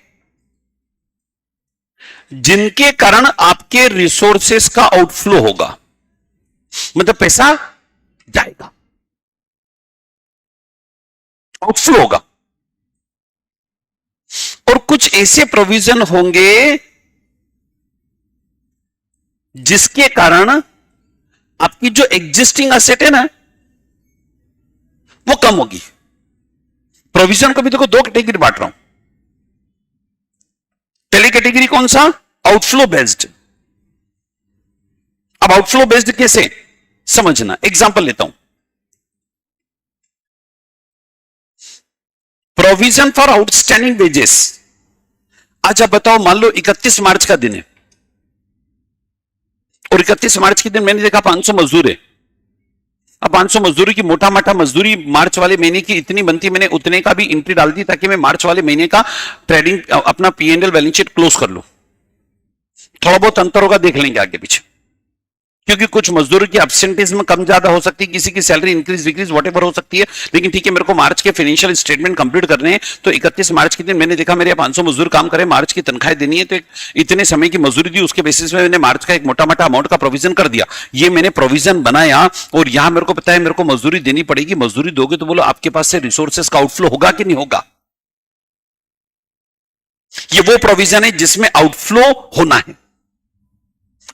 जिनके कारण आपके रिसोर्सेस का आउटफ्लो होगा, मतलब पैसा जाएगा, आउटफ्लो होगा। और कुछ ऐसे प्रोविजन होंगे जिसके कारण आपकी जो एग्जिस्टिंग असेट है ना, वो कम होगी। प्रोविजन को भी देखो दो कैटेगरी बांट रहा हूं। पहली कैटेगरी कौन सा? Outflow based. अब आउटफ्लो बेस्ड कैसे समझना, एग्जांपल लेता हूं। Provision for outstanding wages. आज आप बताओ, मान लो 31 मार्च का दिन है, और 31 मार्च के दिन मैंने देखा 500 मजदूर है। अब 500 मजदूरी की मोटा माटा मजदूरी मार्च वाले महीने की इतनी बनती, मैंने उतने का भी एंट्री डाल दी ताकि मैं मार्च वाले महीने का ट्रेडिंग अपना पीएनएल बैलेंस शीट क्लोज कर लूं। थोड़ा बहुत अंतर होगा, देख लेंगे आगे पीछे, क्योंकि कुछ मजदूरों की एब्सेंटेज में कम ज्यादा हो सकती है, किसी की सैलरी इंक्रीज विक्रीज वॉटेवर हो सकती है। लेकिन ठीक है, मेरे को मार्च के फाइनेंशियल स्टेटमेंट कंप्लीट करने हैं, तो 31 मार्च के दिन मैंने देखा मेरे 500 मजदूर काम करे, मार्च की तनख्वाह देनी है, तो इतने समय की मजदूरी दी, उसके बेसिस में मैंने मार्च का एक मोटा मोटा अमाउंट का प्रोविजन कर दिया। ये मैंने प्रोविजन बनाया, और यहां मेरे को पता है मेरे को मजदूरी देनी पड़ेगी। मजदूरी दोगे तो बोलो आपके पास से रिसोर्सेस का आउटफ्लो होगा कि नहीं होगा? ये वो प्रोविजन है जिसमें आउटफ्लो होना है।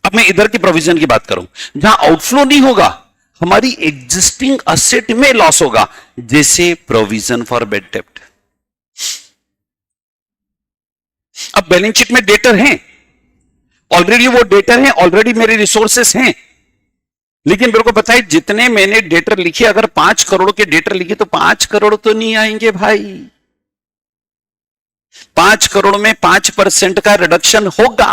अब मैं इधर की प्रोविजन की बात करूं, जहां आउटफ्लो नहीं होगा, हमारी एग्जिस्टिंग असेट में लॉस होगा, जैसे प्रोविजन फॉर बैड डेब्ट। अब बैलेंस शीट में डेटर हैं, ऑलरेडी वो डेटर हैं, ऑलरेडी मेरे रिसोर्सेस हैं, लेकिन मेरे को पता है जितने मैंने डेटर लिखे, अगर 5 करोड़ के डेटर लिखे तो 5 करोड़ तो नहीं आएंगे भाई। 5 करोड़ में 5% का रिडक्शन होगा।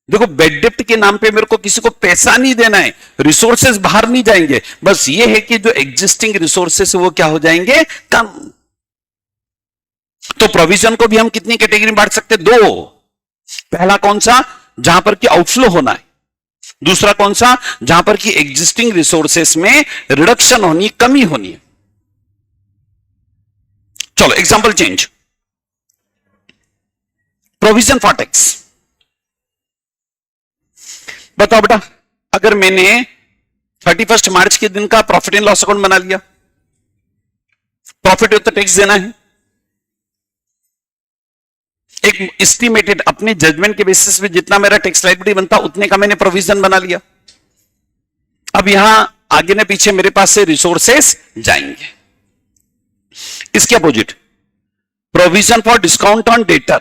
देखो, बेड डेप्ट के नाम पे मेरे को किसी को पैसा नहीं देना है, रिसोर्सेस बाहर नहीं जाएंगे, बस ये है कि जो एग्जिस्टिंग रिसोर्सेस वो क्या हो जाएंगे? कम। तो प्रोविजन को भी हम कितनी कैटेगरी में बांट सकते हैं? दो। पहला कौन सा? जहां पर कि आउटफ्लो होना है। दूसरा कौन सा? जहां पर कि एग्जिस्टिंग रिसोर्सेस में रिडक्शन होनी, कमी होनी है। चलो example change. Provision for tax. बताओ बेटा, अगर मैंने 31 मार्च के दिन का प्रॉफिट एंड लॉस अकाउंट बना लिया, प्रॉफिट तो टैक्स देना है, एक एस्टिमेटेड अपने जजमेंट के बेसिस पे जितना मेरा टैक्स लायबिलिटी बनता उतने का मैंने प्रोविजन बना लिया। अब यहां आगे न पीछे मेरे पास से रिसोर्सेस जाएंगे। इसके opposite provision for discount on debtor.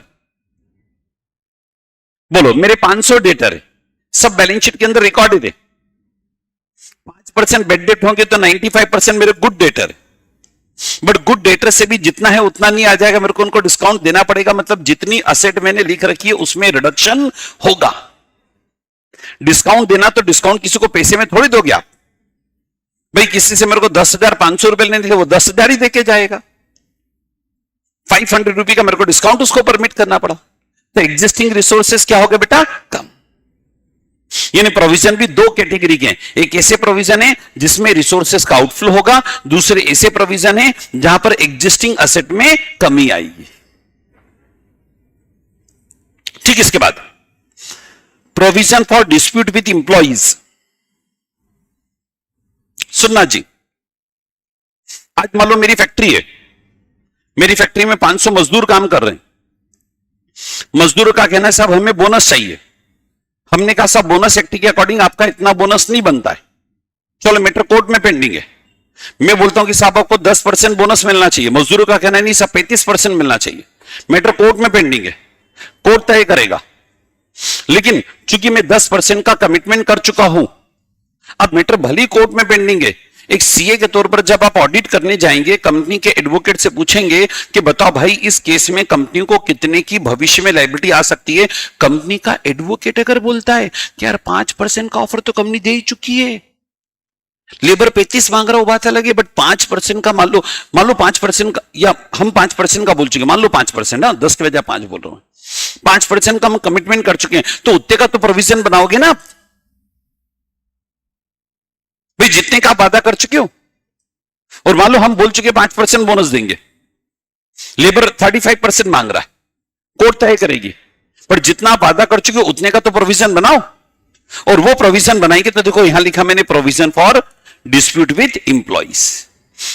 बोलो मेरे 500 डेटर है, सब बैलेंस शीट के अंदर रिकॉर्डेड है। 5% बेड डेट होंगे तो 95% मेरे गुड डेटर है, बट गुड डेटर से भी जितना है उतना नहीं आ जाएगा, मेरे को उनको डिस्काउंट देना पड़ेगा। मतलब जितनी असेट मैंने लिख रखी है उसमें रिडक्शन होगा। डिस्काउंट देना तो डिस्काउंट किसी को पैसे में थोड़ी दोगे आप। भाई किसी से मेरे को 10,500 रुपए लेने थे, वो 10,000 ही देके जाएगा। 500 रुपए का मेरे को डिस्काउंट उसको परमिट करना पड़ा, तो एग्जिस्टिंग रिसोर्सेस क्या हो गए बेटा, कम। यानी प्रोविजन भी दो कैटेगरी के हैं। एक ऐसे प्रोविजन है जिसमें रिसोर्सेस का आउटफ्लो होगा, दूसरे ऐसे प्रोविजन है जहां पर एग्जिस्टिंग असेट में कमी आएगी। ठीक, इसके बाद provision for dispute with employees. सुनना जी, आज मान लो मेरी फैक्ट्री है, मेरी फैक्ट्री में 500 मजदूर काम कर रहे हैं। मजदूरों का कहना है साहब हमें बोनस चाहिए। हमने कहा साहब बोनस एक्ट के अकॉर्डिंग आपका इतना बोनस नहीं बनता है, चलो मैटर कोर्ट में पेंडिंग है। मैं बोलता हूं कि साहब आपको 10% बोनस मिलना चाहिए। मजदूरों का कहना है नहीं साहब 35% मिलना चाहिए। मैटर कोर्ट में पेंडिंग है, कोर्ट तय करेगा। लेकिन चूंकि मैं 10% का कमिटमेंट कर चुका हूं, अब मैटर भली कोर्ट में पेंडिंग है। एक सीए के तौर पर जब आप ऑडिट करने जाएंगे, कंपनी के एडवोकेट से पूछेंगे कि बताओ भाई इस केस में कंपनी को कितने की भविष्य में लायबिलिटी आ सकती है। कंपनी का एडवोकेट अगर बोलता है कि यार 5% का ऑफर तो कंपनी दे ही चुकी है, लेबर 35 मांग रहा, वो बात अलग है, बट 5% का मान लो 5% का, या हम 5% का बोल चुके, मान लो 5%, ना 10 के वजह 5 बोल रहा हूं, 5% का हम कमिटमेंट कर चुके हैं, तो उतने का तो प्रोविजन बनाओगे ना आप भाई, जितने का आप वादा कर चुके हो। और मान लो हम बोल चुके 5% बोनस देंगे, लेबर 35% मांग रहा है, कोर्ट तय करेगी, पर जितना आप वादा कर चुके हो उतने का तो प्रोविजन बनाओ। और वो प्रोविजन बनाएंगे तो देखो यहां लिखा मैंने provision for dispute with employees.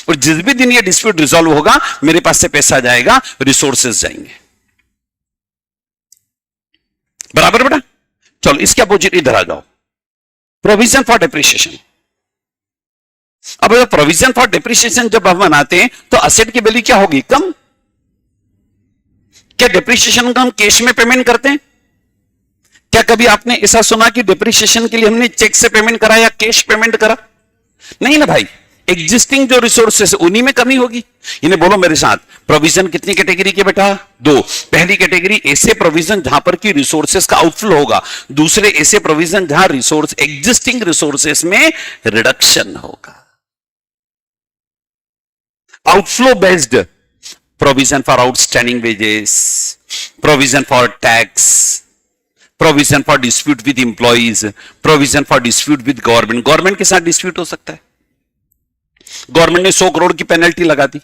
और जिस भी दिन ये डिस्प्यूट रिजॉल्व होगा मेरे पास से पैसा जाएगा, रिसोर्सेज जाएंगे। बराबर बेटा? चलो इसके अपोजिट इधर आ जाओ, प्रोविजन फॉर डेप्रिसिएशन। अब प्रोविजन फॉर डेप्रिसिएशन जब हम बनाते हैं तो असेट की वैल्यू क्या होगी, कम। क्या डेप्रिसिएशन का हम कैश में पेमेंट करते हैं? क्या कभी आपने ऐसा सुना कि डेप्रिसिएशन के लिए हमने चेक से पेमेंट करा या कैश पेमेंट करा? नहीं ना भाई, एग्जिस्टिंग जो रिसोर्सेस उन्हीं में कमी होगी। इन्हें बोलो मेरे साथ, प्रोविजन कितनी कैटेगरी के बेटा, दो। पहली कैटेगरी ऐसे प्रोविजन जहां पर की रिसोर्सेस का आउटफ्लो होगा, दूसरे ऐसे प्रोविजन जहां रिसोर्स एग्जिस्टिंग रिसोर्सेस में रिडक्शन होगा। Outflow based provision for outstanding wages, provision for tax, provision for dispute with employees, provision for dispute with government. Government के साथ डिस्प्यूट हो सकता है, गवर्नमेंट ने 100 करोड़ की पेनल्टी लगा दी,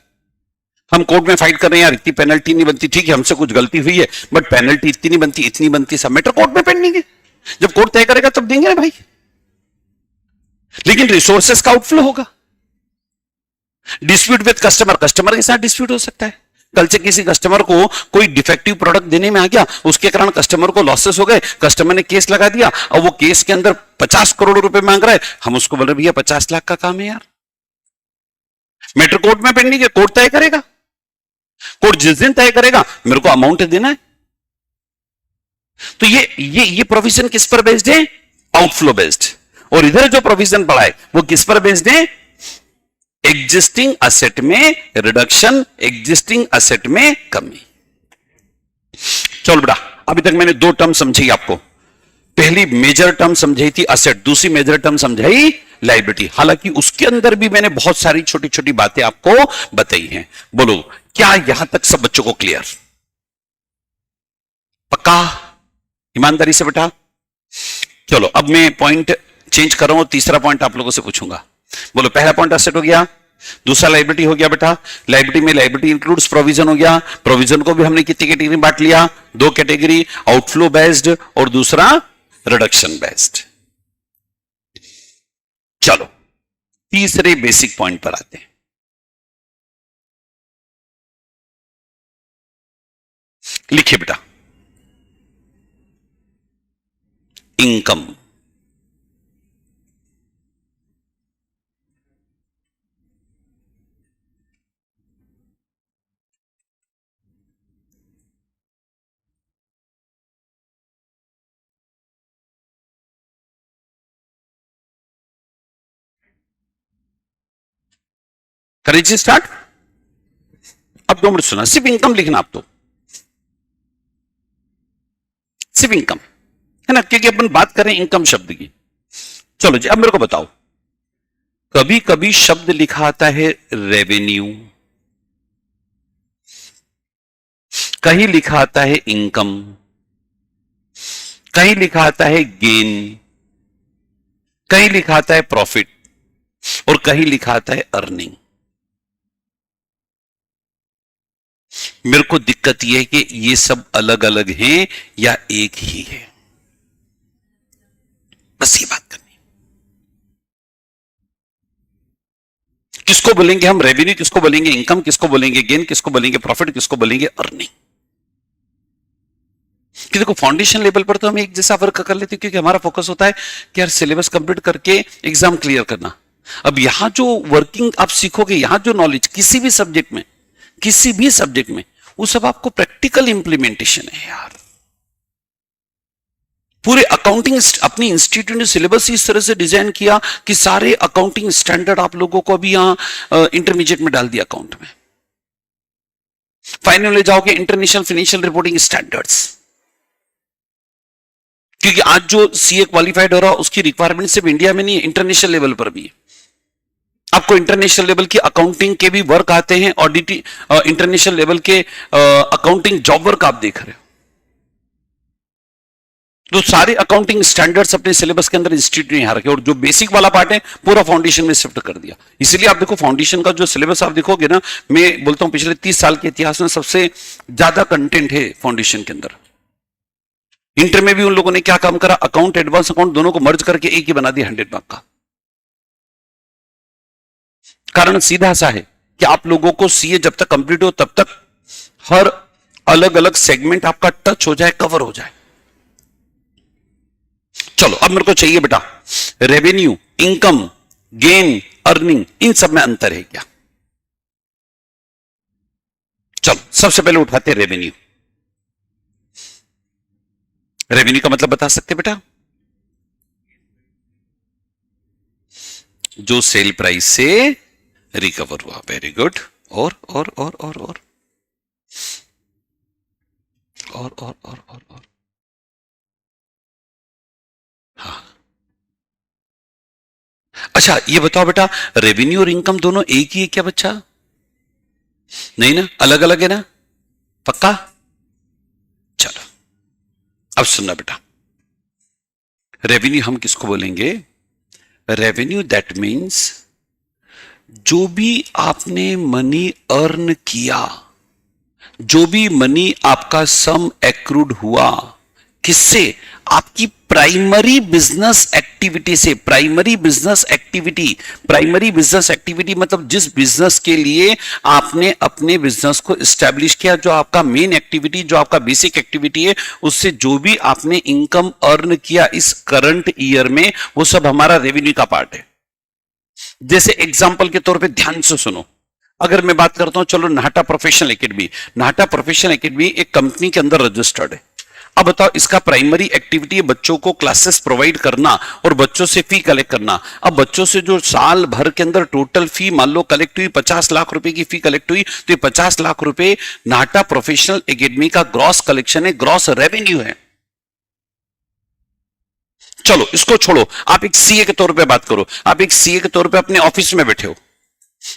हम कोर्ट में फाइट कर रहे हैं यार इतनी पेनल्टी नहीं बनती, ठीक है हमसे कुछ गलती हुई है बट पेनल्टी इतनी नहीं बनती, इतनी बनती, सब मैटर कोर्ट में पेंडिंग है। जब कोर्ट तय करेगा तब देंगे ना भाई। लेकिन रिसोर्सेस का आउटफ्लो होगा। डिस्प्यूट विद कस्टमर, कस्टमर के साथ डिस्प्यूट हो सकता है। कल से किसी कस्टमर को कोई डिफेक्टिव प्रोडक्ट देने में आ गया, उसके कारण कस्टमर को लॉसेस हो गए, कस्टमर ने केस लगा दिया और वो केस के अंदर 50 करोड़ रुपए मांग रहा है, हम उसको बोल रहे भैया 50 लाख का काम है यार, मैटर कोर्ट में पेंडिंग है, कोर्ट तय करेगा। कोर्ट जिस दिन तय करेगा मेरे को अमाउंट देना है। तो ये प्रोविजन किस पर बेस्ड है, आउटफ्लो बेस्ड। और इधर जो प्रोविजन पड़ा है वो किस पर बेस्ड है, एग्जिस्टिंग असेट में रिडक्शन, एग्जिस्टिंग असेट में कमी। चलो बेटा, अभी तक मैंने दो टर्म समझी आपको। पहली मेजर टर्म समझाई थी असेट, दूसरी मेजर टर्म समझाई लायबिलिटी। हालांकि उसके अंदर भी मैंने बहुत सारी छोटी छोटी बातें आपको बताई हैं। बोलो क्या यहां तक सब बच्चों को क्लियर, पक्का, ईमानदारी से बेटा? चलो अब मैं पॉइंट चेंज कर रहा हूं, तीसरा पॉइंट आप लोगों से पूछूंगा। बोलो पहला पॉइंट असेट हो गया, दूसरा लायबिलिटी हो गया बेटा। लायबिलिटी में लायबिलिटी इंक्लूड्स प्रोविजन हो गया। प्रोविजन को भी हमने कितनी कैटेगरी में बांट लिया, दो कैटेगरी, आउटफ्लो बेस्ड और दूसरा रिडक्शन बेस्ड। चलो तीसरे बेसिक पॉइंट पर आते हैं। लिखिए बेटा, इनकम। करें स्टार्ट। अब 2 मिनट सुना, सिर्फ इनकम लिखना आप, तो सिर्फ इनकम है ना, क्योंकि अपन बात करें इनकम शब्द की। चलो जी, अब मेरे को बताओ, कभी कभी शब्द लिखा आता है रेवेन्यू, कहीं लिखा आता है इनकम, कहीं लिखा आता है गेन, कहीं लिखा आता है प्रॉफिट, और कहीं लिखा आता है अर्निंग। मेरे को दिक्कत यह है कि ये सब अलग अलग हैं या एक ही है, बस ये बात करनी। किसको बोलेंगे हम रेवेन्यू, किसको बोलेंगे इनकम, किसको बोलेंगे गेन, किसको बोलेंगे प्रॉफिट, किसको बोलेंगे अर्निंग। कि देखो फाउंडेशन लेवल पर तो हम एक जैसा वर्क कर लेते हैं, क्योंकि हमारा फोकस होता है कि यार सिलेबस कंप्लीट करके एग्जाम क्लियर करना। अब यहां जो वर्किंग आप सीखोगे, यहां जो नॉलेज किसी भी सब्जेक्ट में, किसी भी सब्जेक्ट में, वो सब आपको प्रैक्टिकल इंप्लीमेंटेशन है यार। पूरे अकाउंटिंग अपनी इंस्टीट्यूट ने सिलेबस इस तरह से डिजाइन किया कि सारे अकाउंटिंग स्टैंडर्ड आप लोगों को अभी यहां इंटरमीडिएट में डाल दिया अकाउंट में। फाइनल ले जाओगे इंटरनेशनल फाइनेंशियल रिपोर्टिंग स्टैंडर्ड्स, क्योंकि आज जो सीए क्वालिफाइड हो रहा है उसकी रिक्वायरमेंट सिर्फ इंडिया में नहीं है, इंटरनेशनल लेवल पर भी है। आपको इंटरनेशनल लेवल की अकाउंटिंग के भी वर्क आते हैं, ऑडिट इंटरनेशनल लेवल के अकाउंटिंग जॉब वर्क आप देख रहे हो। तो सारे अकाउंटिंग स्टैंडर्ड्स अपने सिलेबस के अंदर इंस्टीट्यूट ने यहां रखे, और जो बेसिक वाला पार्ट है पूरा फाउंडेशन में शिफ्ट कर दिया। इसीलिए आप देखो फाउंडेशन का जो सिलेबस आप देखोगे ना, मैं बोलता हूं पिछले 30 साल के इतिहास में सबसे ज्यादा कंटेंट है फाउंडेशन के अंदर। इंटर में भी उन लोगों ने क्या काम करा, अकाउंट एडवांस अकाउंट दोनों को मर्ज करके एक ही बना दिया 100 मार्क का। कारण सीधा सा है कि आप लोगों को सीए जब तक कंप्लीट हो तब तक हर अलग अलग सेगमेंट आपका टच हो जाए, कवर हो जाए। चलो अब मेरे को चाहिए बेटा, रेवेन्यू, इनकम, गेन, अर्निंग, इन सब में अंतर है क्या। चलो सबसे पहले उठाते हैं रेवेन्यू। रेवेन्यू का मतलब बता सकते बेटा, जो सेल प्राइस से रिकवर हुआ। Very good. और हाँ, अच्छा ये बताओ बेटा, रेवेन्यू और इनकम दोनों एक ही है क्या बच्चा? नहीं ना, अलग अलग है ना, पक्का? चलो अब सुनना बेटा, रेवेन्यू हम किसको बोलेंगे? रेवेन्यू दैट मीन्स जो भी आपने मनी अर्न किया, जो भी मनी आपका सम एक्रूड हुआ, किससे? आपकी प्राइमरी बिजनेस एक्टिविटी से। Primary business activity, primary business activity मतलब जिस बिजनेस के लिए आपने अपने बिजनेस को एस्टैब्लिश किया, जो आपका मेन एक्टिविटी, जो आपका बेसिक एक्टिविटी है, उससे जो भी आपने इनकम अर्न किया इस करंट ईयर में, वो सब हमारा रेवेन्यू का पार्ट है। जैसे एग्जांपल के तौर पे ध्यान से सुनो, अगर मैं बात करता हूं, चलो Nahata professional academy, Nahata professional academy एक कंपनी के अंदर रजिस्टर्ड है। अब बताओ, इसका प्राइमरी एक्टिविटी है बच्चों को क्लासेस प्रोवाइड करना और बच्चों से फी कलेक्ट करना। अब बच्चों से जो साल भर के अंदर टोटल फी मान लो कलेक्ट हुई, 50 लाख रुपए की फी कलेक्ट हुई, तो ये 50 लाख रुपए नाहटा प्रोफेशनल एकेडमी का ग्रॉस कलेक्शन है, ग्रॉस रेवेन्यू है। चलो इसको छोड़ो, आप एक सीए के तौर पे बात करो। आप एक सीए के तौर पे अपने ऑफिस में बैठे हो,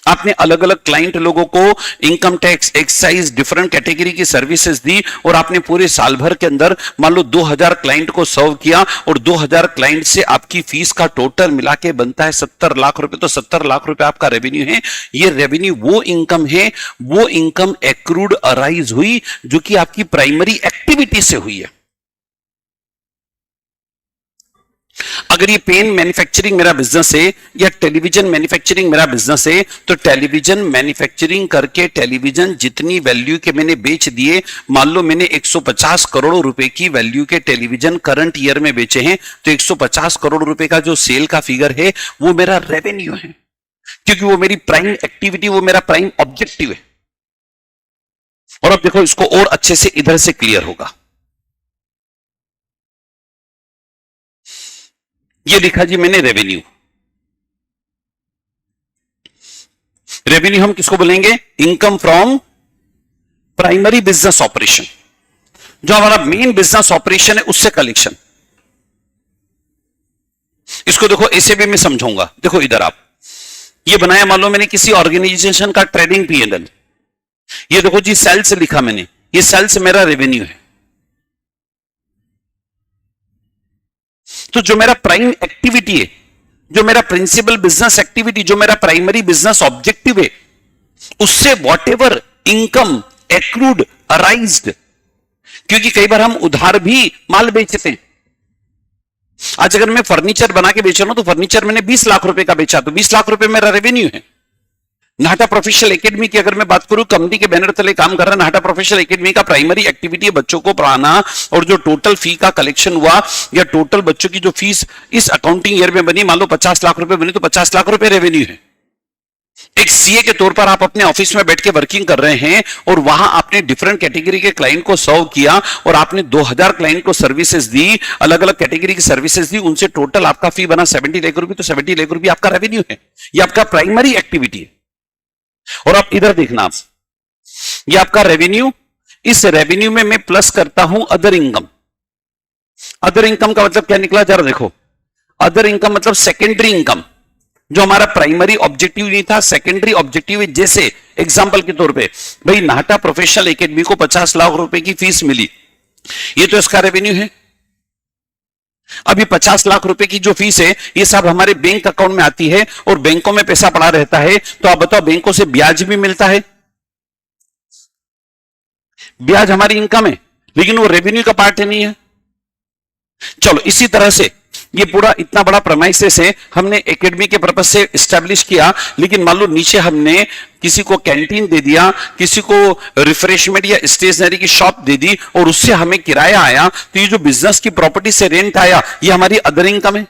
आपने अलग अलग क्लाइंट लोगों को income tax, excise, different category की सर्विसेज दी, और आपने पूरे साल भर के अंदर मान लो 2000 क्लाइंट को सर्व किया, और 2000 क्लाइंट से आपकी फीस का टोटल मिला के बनता है 70 लाख रुपए। तो 70 लाख रुपए आपका रेवेन्यू है। ये रेवेन्यू वो इनकम है, वो इनकम एक्रूड अराइज हुई जो कि आपकी प्राइमरी एक्टिविटी से हुई है। अगर ये पेन मैन्युफैक्चरिंग मेरा बिजनेस है या टेलीविजन मैन्युफैक्चरिंग मेरा बिजनेस है, तो टेलीविजन मैन्युफैक्चरिंग करके टेलीविजन जितनी वैल्यू के मैंने बेच दिए, मान लो मैंने 150 करोड़ रुपए की वैल्यू के टेलीविजन करंट ईयर में बेचे हैं, तो 150 करोड़ रुपए का जो सेल का फिगर है वो मेरा रेवेन्यू है, क्योंकि वो मेरी प्राइम एक्टिविटी, वो मेरा प्राइम ऑब्जेक्टिव है। और अब देखो, इसको और अच्छे से इधर से क्लियर होगा। ये लिखा जी मैंने रेवेन्यू, रेवेन्यू हम किसको बोलेंगे? Income from primary business operation, जो हमारा मेन बिजनेस ऑपरेशन है उससे कलेक्शन। इसको देखो ऐसे भी मैं समझाऊंगा। देखो इधर आप ये बनाया, मान लो मैंने किसी ऑर्गेनाइजेशन का ट्रेडिंग P&L, ये देखो जी सेल्स लिखा मैंने, ये सेल्स मेरा रेवेन्यू है। तो जो मेरा प्राइम एक्टिविटी है, जो मेरा प्रिंसिपल बिजनेस एक्टिविटी, जो मेरा प्राइमरी बिजनेस ऑब्जेक्टिव है, उससे what ever income accrued arised, क्योंकि कई बार हम उधार भी माल बेचते हैं। आज अगर मैं फर्नीचर बना के बेच रहा हूं तो फर्नीचर मैंने 20 लाख रुपए का बेचा, तो 20 लाख रुपए मेरा रेवेन्यू है। नाटा प्रोफेशनल एकेडमी की अगर मैं बात करूं, कंपनी के बैनर तले काम कर रहा है नाटा प्रोफेशनल एकेडमी का प्राइमरी एक्टिविटी है बच्चों को पढ़ाना, और जो टोटल फी का कलेक्शन हुआ या टोटल बच्चों की जो फीस इस अकाउंटिंग ईयर में बनी, मान लो 50 लाख रुपए बनी, तो 50 लाख रुपए रेवेन्यू है। एक सीए के तौर पर आप अपने ऑफिस में बैठ के वर्किंग कर रहे हैं और वहां आपने डिफरेंट कैटेगरी के क्लाइंट को सर्व किया और आपने 2000 क्लाइंट को सर्विसेज दी, अलग अलग कैटेगरी की सर्विसेज दी, उनसे टोटल आपका फी बना 70 लाख रुपए, तो 70 लाख रुपए आपका रेवेन्यू है, ये आपका प्राइमरी एक्टिविटी है। और आप इधर देखना, आप ये आपका रेवेन्यू, इस रेवेन्यू में मैं प्लस करता हूं अदर इनकम। अदर इनकम का मतलब क्या निकला जरा देखो, अदर इनकम मतलब सेकेंडरी इनकम, जो हमारा प्राइमरी ऑब्जेक्टिव नहीं था, सेकेंडरी ऑब्जेक्टिव है। जैसे एग्जांपल के तौर पे भाई नाटा प्रोफेशनल एकेडमी को 50 लाख रुपए की फीस मिली, ये तो इसका रेवेन्यू है। अभी 50 लाख रुपए की जो फीस है ये सब हमारे बैंक अकाउंट में आती है और बैंकों में पैसा पड़ा रहता है, तो आप बताओ बैंकों से ब्याज भी मिलता है, ब्याज हमारी इनकम है, लेकिन वो रेवेन्यू का पार्ट नहीं है। चलो इसी तरह से ये पूरा इतना बड़ा प्रमाइसेस है, हमने एकेडमी के पर्पज से स्टैब्लिश किया, लेकिन मान लो नीचे हमने किसी को कैंटीन दे दिया, किसी को रिफ्रेशमेंट या स्टेशनरी की शॉप दे दी और उससे हमें किराया आया, तो ये जो बिजनेस की प्रॉपर्टी से रेंट आया ये हमारी अदर इनकम है।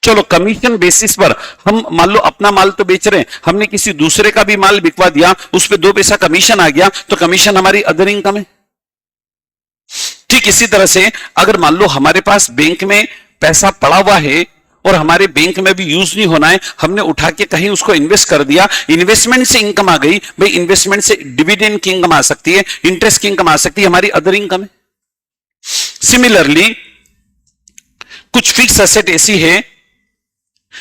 चलो कमीशन बेसिस पर हम मान लो अपना माल तो बेच रहे हैं, हमने किसी दूसरे का भी माल बिकवा दिया, उस पर 2 पैसा कमीशन आ गया, तो कमीशन हमारी अदर इनकम है। ठीक इसी तरह से अगर मान लो हमारे पास बैंक में पैसा पड़ा हुआ है और हमारे बैंक में भी यूज नहीं होना है, हमने उठा के कहीं उसको इन्वेस्ट कर दिया, इन्वेस्टमेंट से इनकम आ गई, भाई इन्वेस्टमेंट से डिविडेंड की इनकम आ सकती है, इंटरेस्ट की इनकम आ सकती है, हमारी अदर इनकम है। सिमिलरली कुछ फिक्स एसेट ऐसी है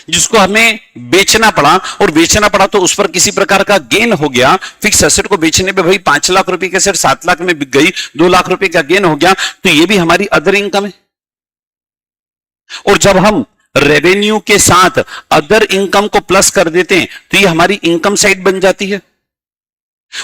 जिसको हमें बेचना पड़ा, और बेचना पड़ा तो उस पर किसी प्रकार का गेन हो गया, फिक्स एसेट को बेचने पे भाई 5 लाख रुपए की एसेट 7 लाख में बिक गई, 2 लाख रुपए का गेन हो गया, तो ये भी हमारी अदर इनकम है। और जब हम रेवेन्यू के साथ अदर इनकम को प्लस कर देते हैं तो ये हमारी इनकम साइड बन जाती है।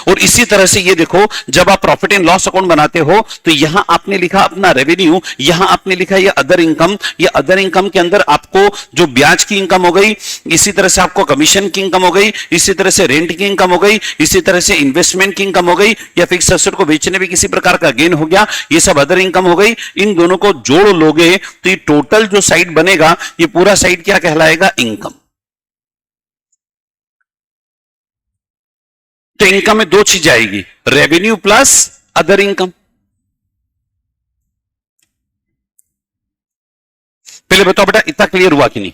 और इसी तरह से ये देखो, जब आप प्रॉफिट एंड लॉस अकाउंट बनाते हो तो यहां आपने लिखा अपना रेवेन्यू, यहां आपने लिखा ये अदर इनकम, ये अदर इनकम के अंदर आपको जो ब्याज की इनकम हो गई, इसी तरह से आपको कमीशन की इनकम हो गई, इसी तरह से रेंट की इनकम हो गई, इसी तरह से इन्वेस्टमेंट की इनकम हो गई, या फिक्स एसेट को बेचने में किसी प्रकार का गेन हो गया, ये सब अदर इनकम हो गई। इन दोनों को जोड़ लोगे तो ये टोटल जो साइड बनेगा, ये पूरा साइड क्या कहलाएगा? इनकम। तो इनकम में 2 चीज आएगी, रेवेन्यू प्लस अदर इनकम। पहले बताओ बेटा इतना क्लियर हुआ कि नहीं?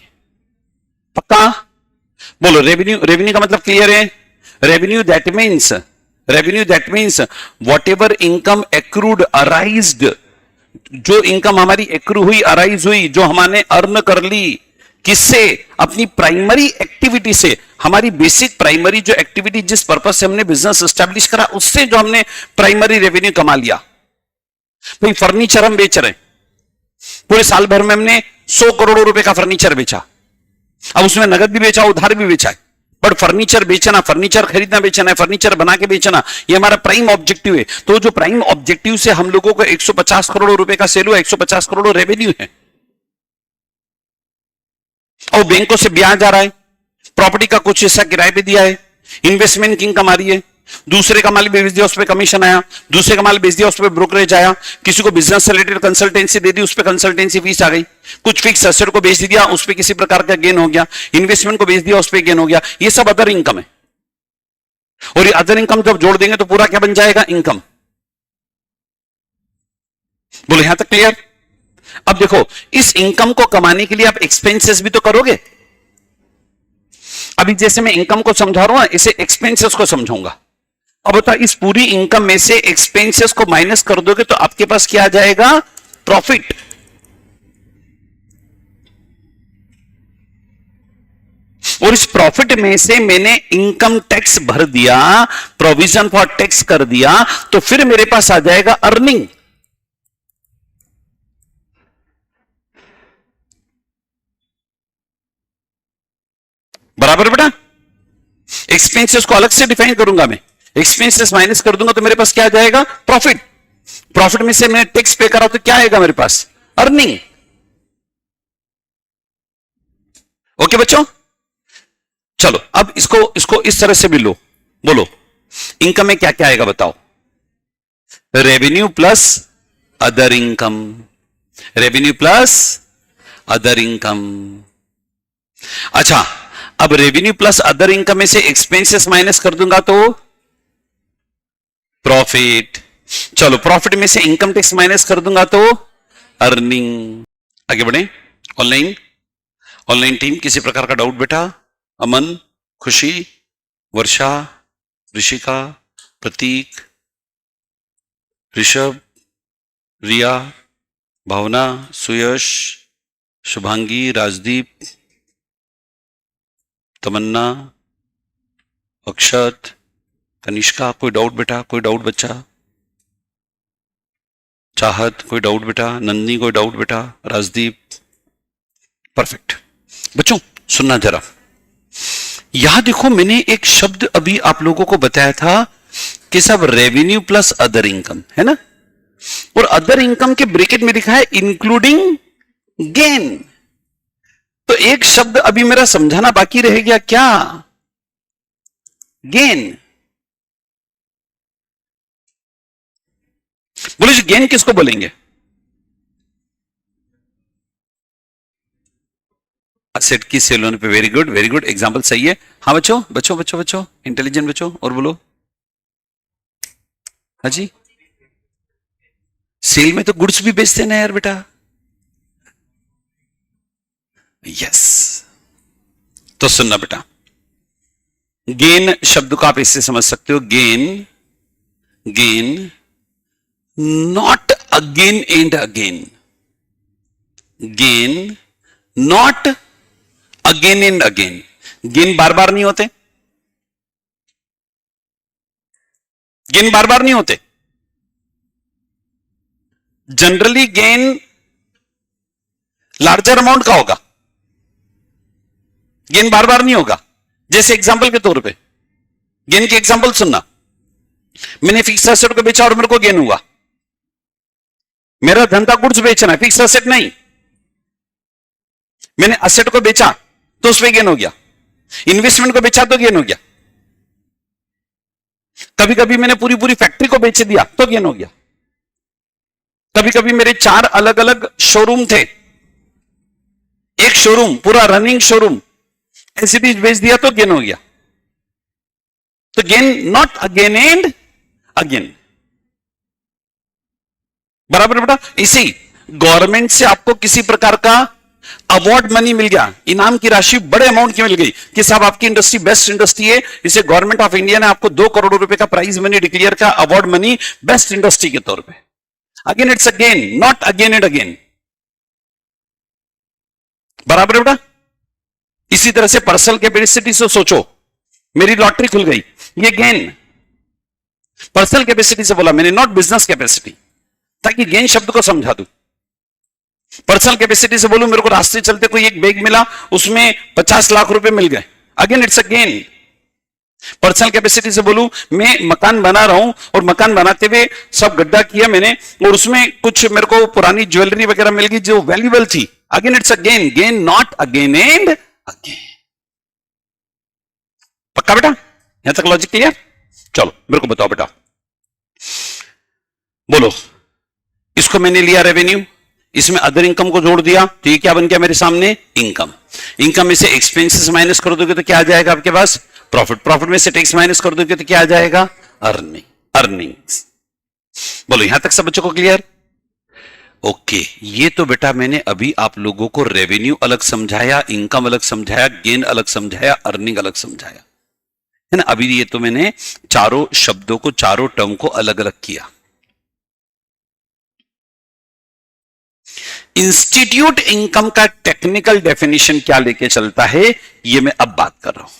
पक्का बोलो। रेवेन्यू, रेवेन्यू का मतलब क्लियर है? Revenue that means what ever income accrued arised, जो इनकम हमारी एक्रू हुई, अराइज हुई, जो हमने अर्न कर ली, किससे? अपनी प्राइमरी एक्टिविटी से। हमारी बेसिक प्राइमरी जो एक्टिविटी, जिस पर्पस से हमने बिजनेस एस्टेब्लिश करा, उससे जो हमने प्राइमरी रेवेन्यू कमा लिया। भाई फर्नीचर हम बेच रहे हैं, पूरे साल भर में हमने 100 करोड़ रुपए का फर्नीचर बेचा, अब उसमें नगद भी बेचा, उधार भी बेचा है, बट फर्नीचर बेचना, फर्नीचर खरीदना बेचना है, फर्नीचर बना के बेचना, ये हमारा प्राइम ऑब्जेक्टिव है। तो जो प्राइम ऑब्जेक्टिव से हम लोगों को 150 करोड़ रुपए का सेल हुआ, 150 करोड़ रेवेन्यू है, और बैंकों से ब्याज आ रहा है, प्रॉपर्टी का कुछ हिस्सा किराए पे दिया है, इन्वेस्टमेंट की इनकम आ रही है, दूसरे का माल बेच दिया उस पर कमीशन आया, दूसरे का माल बेच दिया उस पर ब्रोकरेज आया, किसी को बिजनेस से रिलेटेड कंसल्टेंसी दे दी उस पर कंसल्टेंसी फीस आ गई, कुछ फिक्स एसेट को बेच दिया उस पर किसी प्रकार का गेन हो गया, इन्वेस्टमेंट को बेच दिया उस पर गेन हो गया, ये सब अदर इनकम है। और ये अदर इनकम जब जोड़ देंगे तो पूरा क्या बन जाएगा? इनकम। बोले यहां तक क्लियर? अब देखो, इस इनकम को कमाने के लिए आप एक्सपेंसेस भी तो करोगे, अभी जैसे मैं इनकम को समझा रहा हूं, इसे एक्सपेंसेस को समझाऊंगा। अब बताओ, इस पूरी इनकम में से एक्सपेंसेस को माइनस कर दोगे तो आपके पास क्या आ जाएगा? प्रॉफिट। और इस प्रॉफिट में से मैंने इनकम टैक्स भर दिया, प्रोविजन फॉर टैक्स कर दिया, तो फिर मेरे पास आ जाएगा अर्निंग। बराबर बेटा? एक्सपेंसेस को अलग से डिफाइन करूंगा मैं, एक्सपेंसेस माइनस कर दूंगा तो मेरे पास क्या आ जाएगा? प्रॉफिट। प्रॉफिट में से मैंने टैक्स पे करा तो क्या आएगा मेरे पास? अर्निंग। ओके बच्चों, चलो अब इसको इसको इस तरह से भी लो। बोलो, इनकम में क्या क्या आएगा बताओ? Revenue plus other income, revenue plus other income. अच्छा, अब रेवेन्यू प्लस अदर इनकम में से एक्सपेंसेस माइनस कर दूंगा तो प्रॉफिट। चलो, प्रॉफिट में से इनकम टैक्स माइनस कर दूंगा तो अर्निंग। आगे बढ़े। ऑनलाइन, ऑनलाइन टीम, किसी प्रकार का डाउट बेटा? अमन, खुशी, वर्षा, ऋषिका, प्रतीक, ऋषभ, रिया, भावना, सुयश, शुभांगी, राजदीप, तमन्ना, अक्षत, कनिष्का, कोई डाउट बेटा? कोई डाउट बच्चा? चाहत, कोई डाउट बेटा? नंदनी, कोई डाउट बेटा? राजदीप, परफेक्ट। बच्चों सुनना जरा, यहां देखो, मैंने एक शब्द अभी आप लोगों को बताया था कि सब रेवेन्यू प्लस अदर इनकम है ना, और अदर इनकम के ब्रैकेट में लिखा है इंक्लूडिंग गेन। तो एक शब्द अभी मेरा समझाना बाकी रह गया, क्या? गेन। बोलो, गेन किसको बोलेंगे? असेट की सेल होने पे। Very good, very good, example सही है। हाँ बच्चों, बच्चों बच्चों बच्चों, इंटेलिजेंट बच्चों, और बोलो। हाँ जी, सेल में तो गुड्स भी बेचते ना यार बेटा। यस, तो सुनना बेटा, गेन शब्द को आप इससे समझ सकते हो, gain, gain not again and again, gain not again and again. Gain बार बार नहीं होते, गेन बार बार नहीं होते। जनरली गेन लार्जर अमाउंट का होगा, गेन बार बार नहीं होगा। जैसे एग्जांपल के तौर पे, गेन के एग्जांपल सुनना। मैंने फिक्स एसेट को बेचा और मेरे को गेन हुआ। मेरा धंधा गुड्स बेचना है, फिक्स एसेट नहीं। मैंने एसेट को बेचा तो उसमें गेन हो गया, इन्वेस्टमेंट को बेचा तो गेन हो गया, कभी कभी मैंने पूरी पूरी फैक्ट्री को बेच दिया तो गेन हो गया, कभी कभी मेरे 4 अलग अलग शोरूम थे, एक शोरूम पूरा रनिंग शोरूम ऐसे भी बेच दिया तो गेन हो गया। तो gain not again and again. बराबर बेटा? इसी गवर्नमेंट से आपको किसी प्रकार का अवार्ड मनी मिल गया, इनाम की राशि बड़े अमाउंट की मिल गई कि साहब आपकी इंडस्ट्री बेस्ट इंडस्ट्री है, इसे गवर्नमेंट ऑफ इंडिया ने आपको 2 करोड़ रुपए का प्राइज मनी डिक्लेयर का, अवार्ड मनी बेस्ट इंडस्ट्री के तौर पे। Again it's again, not again and again. बराबर बेटा? इसी तरह से पर्सनल कैपेसिटी से सोचो, मेरी लॉटरी खुल गई, ये गेन। पर्सनल कैपेसिटी से बोला मैंने, नॉट बिजनेस कैपेसिटी, ताकि गेन शब्द को समझा दूं। पर्सनल कैपेसिटी से बोलूं, मेरे को रास्ते चलते कोई एक बैग मिला, उसमें 50 लाख रुपए मिल गए, again it's a gain. Personal capacity से बोलूं, मैं मकान बना रहा हूं और मकान बनाते हुए सब गड्ढा किया मैंने और उसमें कुछ मेरे को पुरानी ज्वेलरी वगैरह मिल गई जो वैल्यूएबल थी, again it's a gain. Gain not again and again. पक्का बेटा? यहां तक लॉजिक क्लियर? चलो मेरे को बताओ बेटा, बोलो, इसको मैंने लिया रेवेन्यू, इसमें अदर इनकम को जोड़ दिया तो ये क्या बन गया मेरे सामने? इनकम। इनकम में से एक्सपेंसेस माइनस कर दोगे तो क्या आ जाएगा आपके पास? प्रॉफिट। प्रॉफिट में से टैक्स माइनस कर दोगे तो क्या आ जाएगा? अर्निंग। अर्निंग्स। बोलो, यहां तक सब बच्चों को क्लियर? ओके, ये तो बेटा मैंने अभी आप लोगों को रेवेन्यू अलग समझाया, इनकम अलग समझाया, गेन अलग समझाया, अर्निंग अलग समझाया, है ना। अभी ये तो मैंने चारों शब्दों को, चारों टर्म को अलग अलग किया। इंस्टीट्यूट इनकम का टेक्निकल डेफिनेशन क्या लेके चलता है, ये मैं अब बात कर रहा हूं।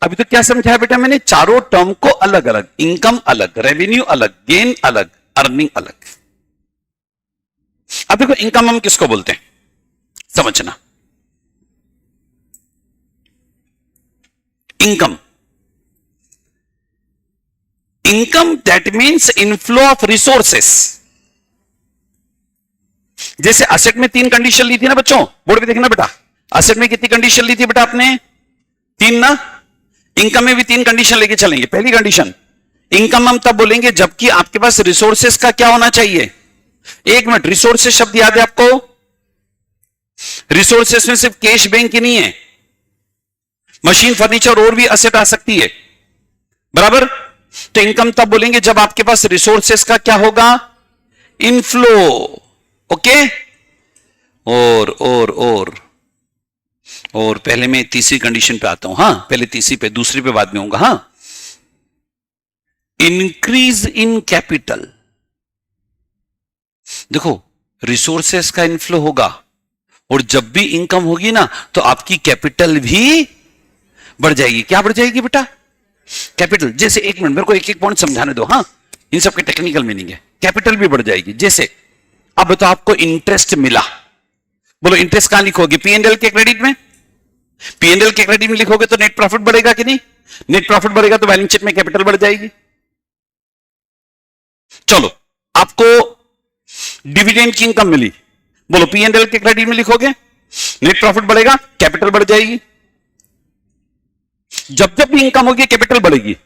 अभी तो क्या समझाया बेटा मैंने, चारों टर्म को अलग अलग, इनकम अलग, रेवेन्यू अलग, गेन अलग, अर्निंग अलग। अब देखो इनकम हम किसको बोलते हैं, समझना। Income, income that means inflow of resources. जैसे असेट में 3 कंडीशन ली थी ना बच्चों, बोर्ड पे देखना बेटा, असेट में कितनी कंडीशन ली थी बेटा आपने, 3 ना। इनकम में भी 3 कंडीशन लेके चलेंगे। पहली कंडीशन, इनकम हम तब बोलेंगे जबकि आपके पास रिसोर्सेस का क्या होना चाहिए। एक मिनट, रिसोर्सेस शब्द याद है आपको, रिसोर्सेस में सिर्फ कैश बैंक ही नहीं है, मशीन फर्नीचर और भी असेट आ सकती है, बराबर। तो इनकम तब बोलेंगे जब आपके पास रिसोर्सेस का क्या होगा, इनफ्लो। ओके, और पहले मैं तीसरी कंडीशन पे आता हूं, हां पहले तीसरी पे, दूसरी पे बाद में होऊंगा। हां, इंक्रीज इन कैपिटल। देखो रिसोर्सेस का इनफ्लो होगा और जब भी इनकम होगी ना तो आपकी कैपिटल भी बढ़ जाएगी। क्या बढ़ जाएगी बेटा, कैपिटल। जैसे एक मिनट मेरे को एक एक पॉइंट समझाने दो, हां इन सबके टेक्निकल मीनिंग है। कैपिटल भी बढ़ जाएगी। जैसे अब तो आपको इंटरेस्ट मिला, बोलो इंटरेस्ट कहां लिखोगे, पी&एल के क्रेडिट में। पी&एल के क्रेडिट में लिखोगे तो नेट प्रॉफिट बढ़ेगा कि नहीं, नेट प्रॉफिट बढ़ेगा तो बैलेंस शीट में कैपिटल बढ़ जाएगी। चलो आपको डिविडेंड की इनकम मिली, बोलो पी&एल के क्रेडिट में लिखोगे, नेट प्रॉफिट बढ़ेगा, कैपिटल बढ़ जाएगी। जब जब भी इनकम होगी कैपिटल बढ़ेगी।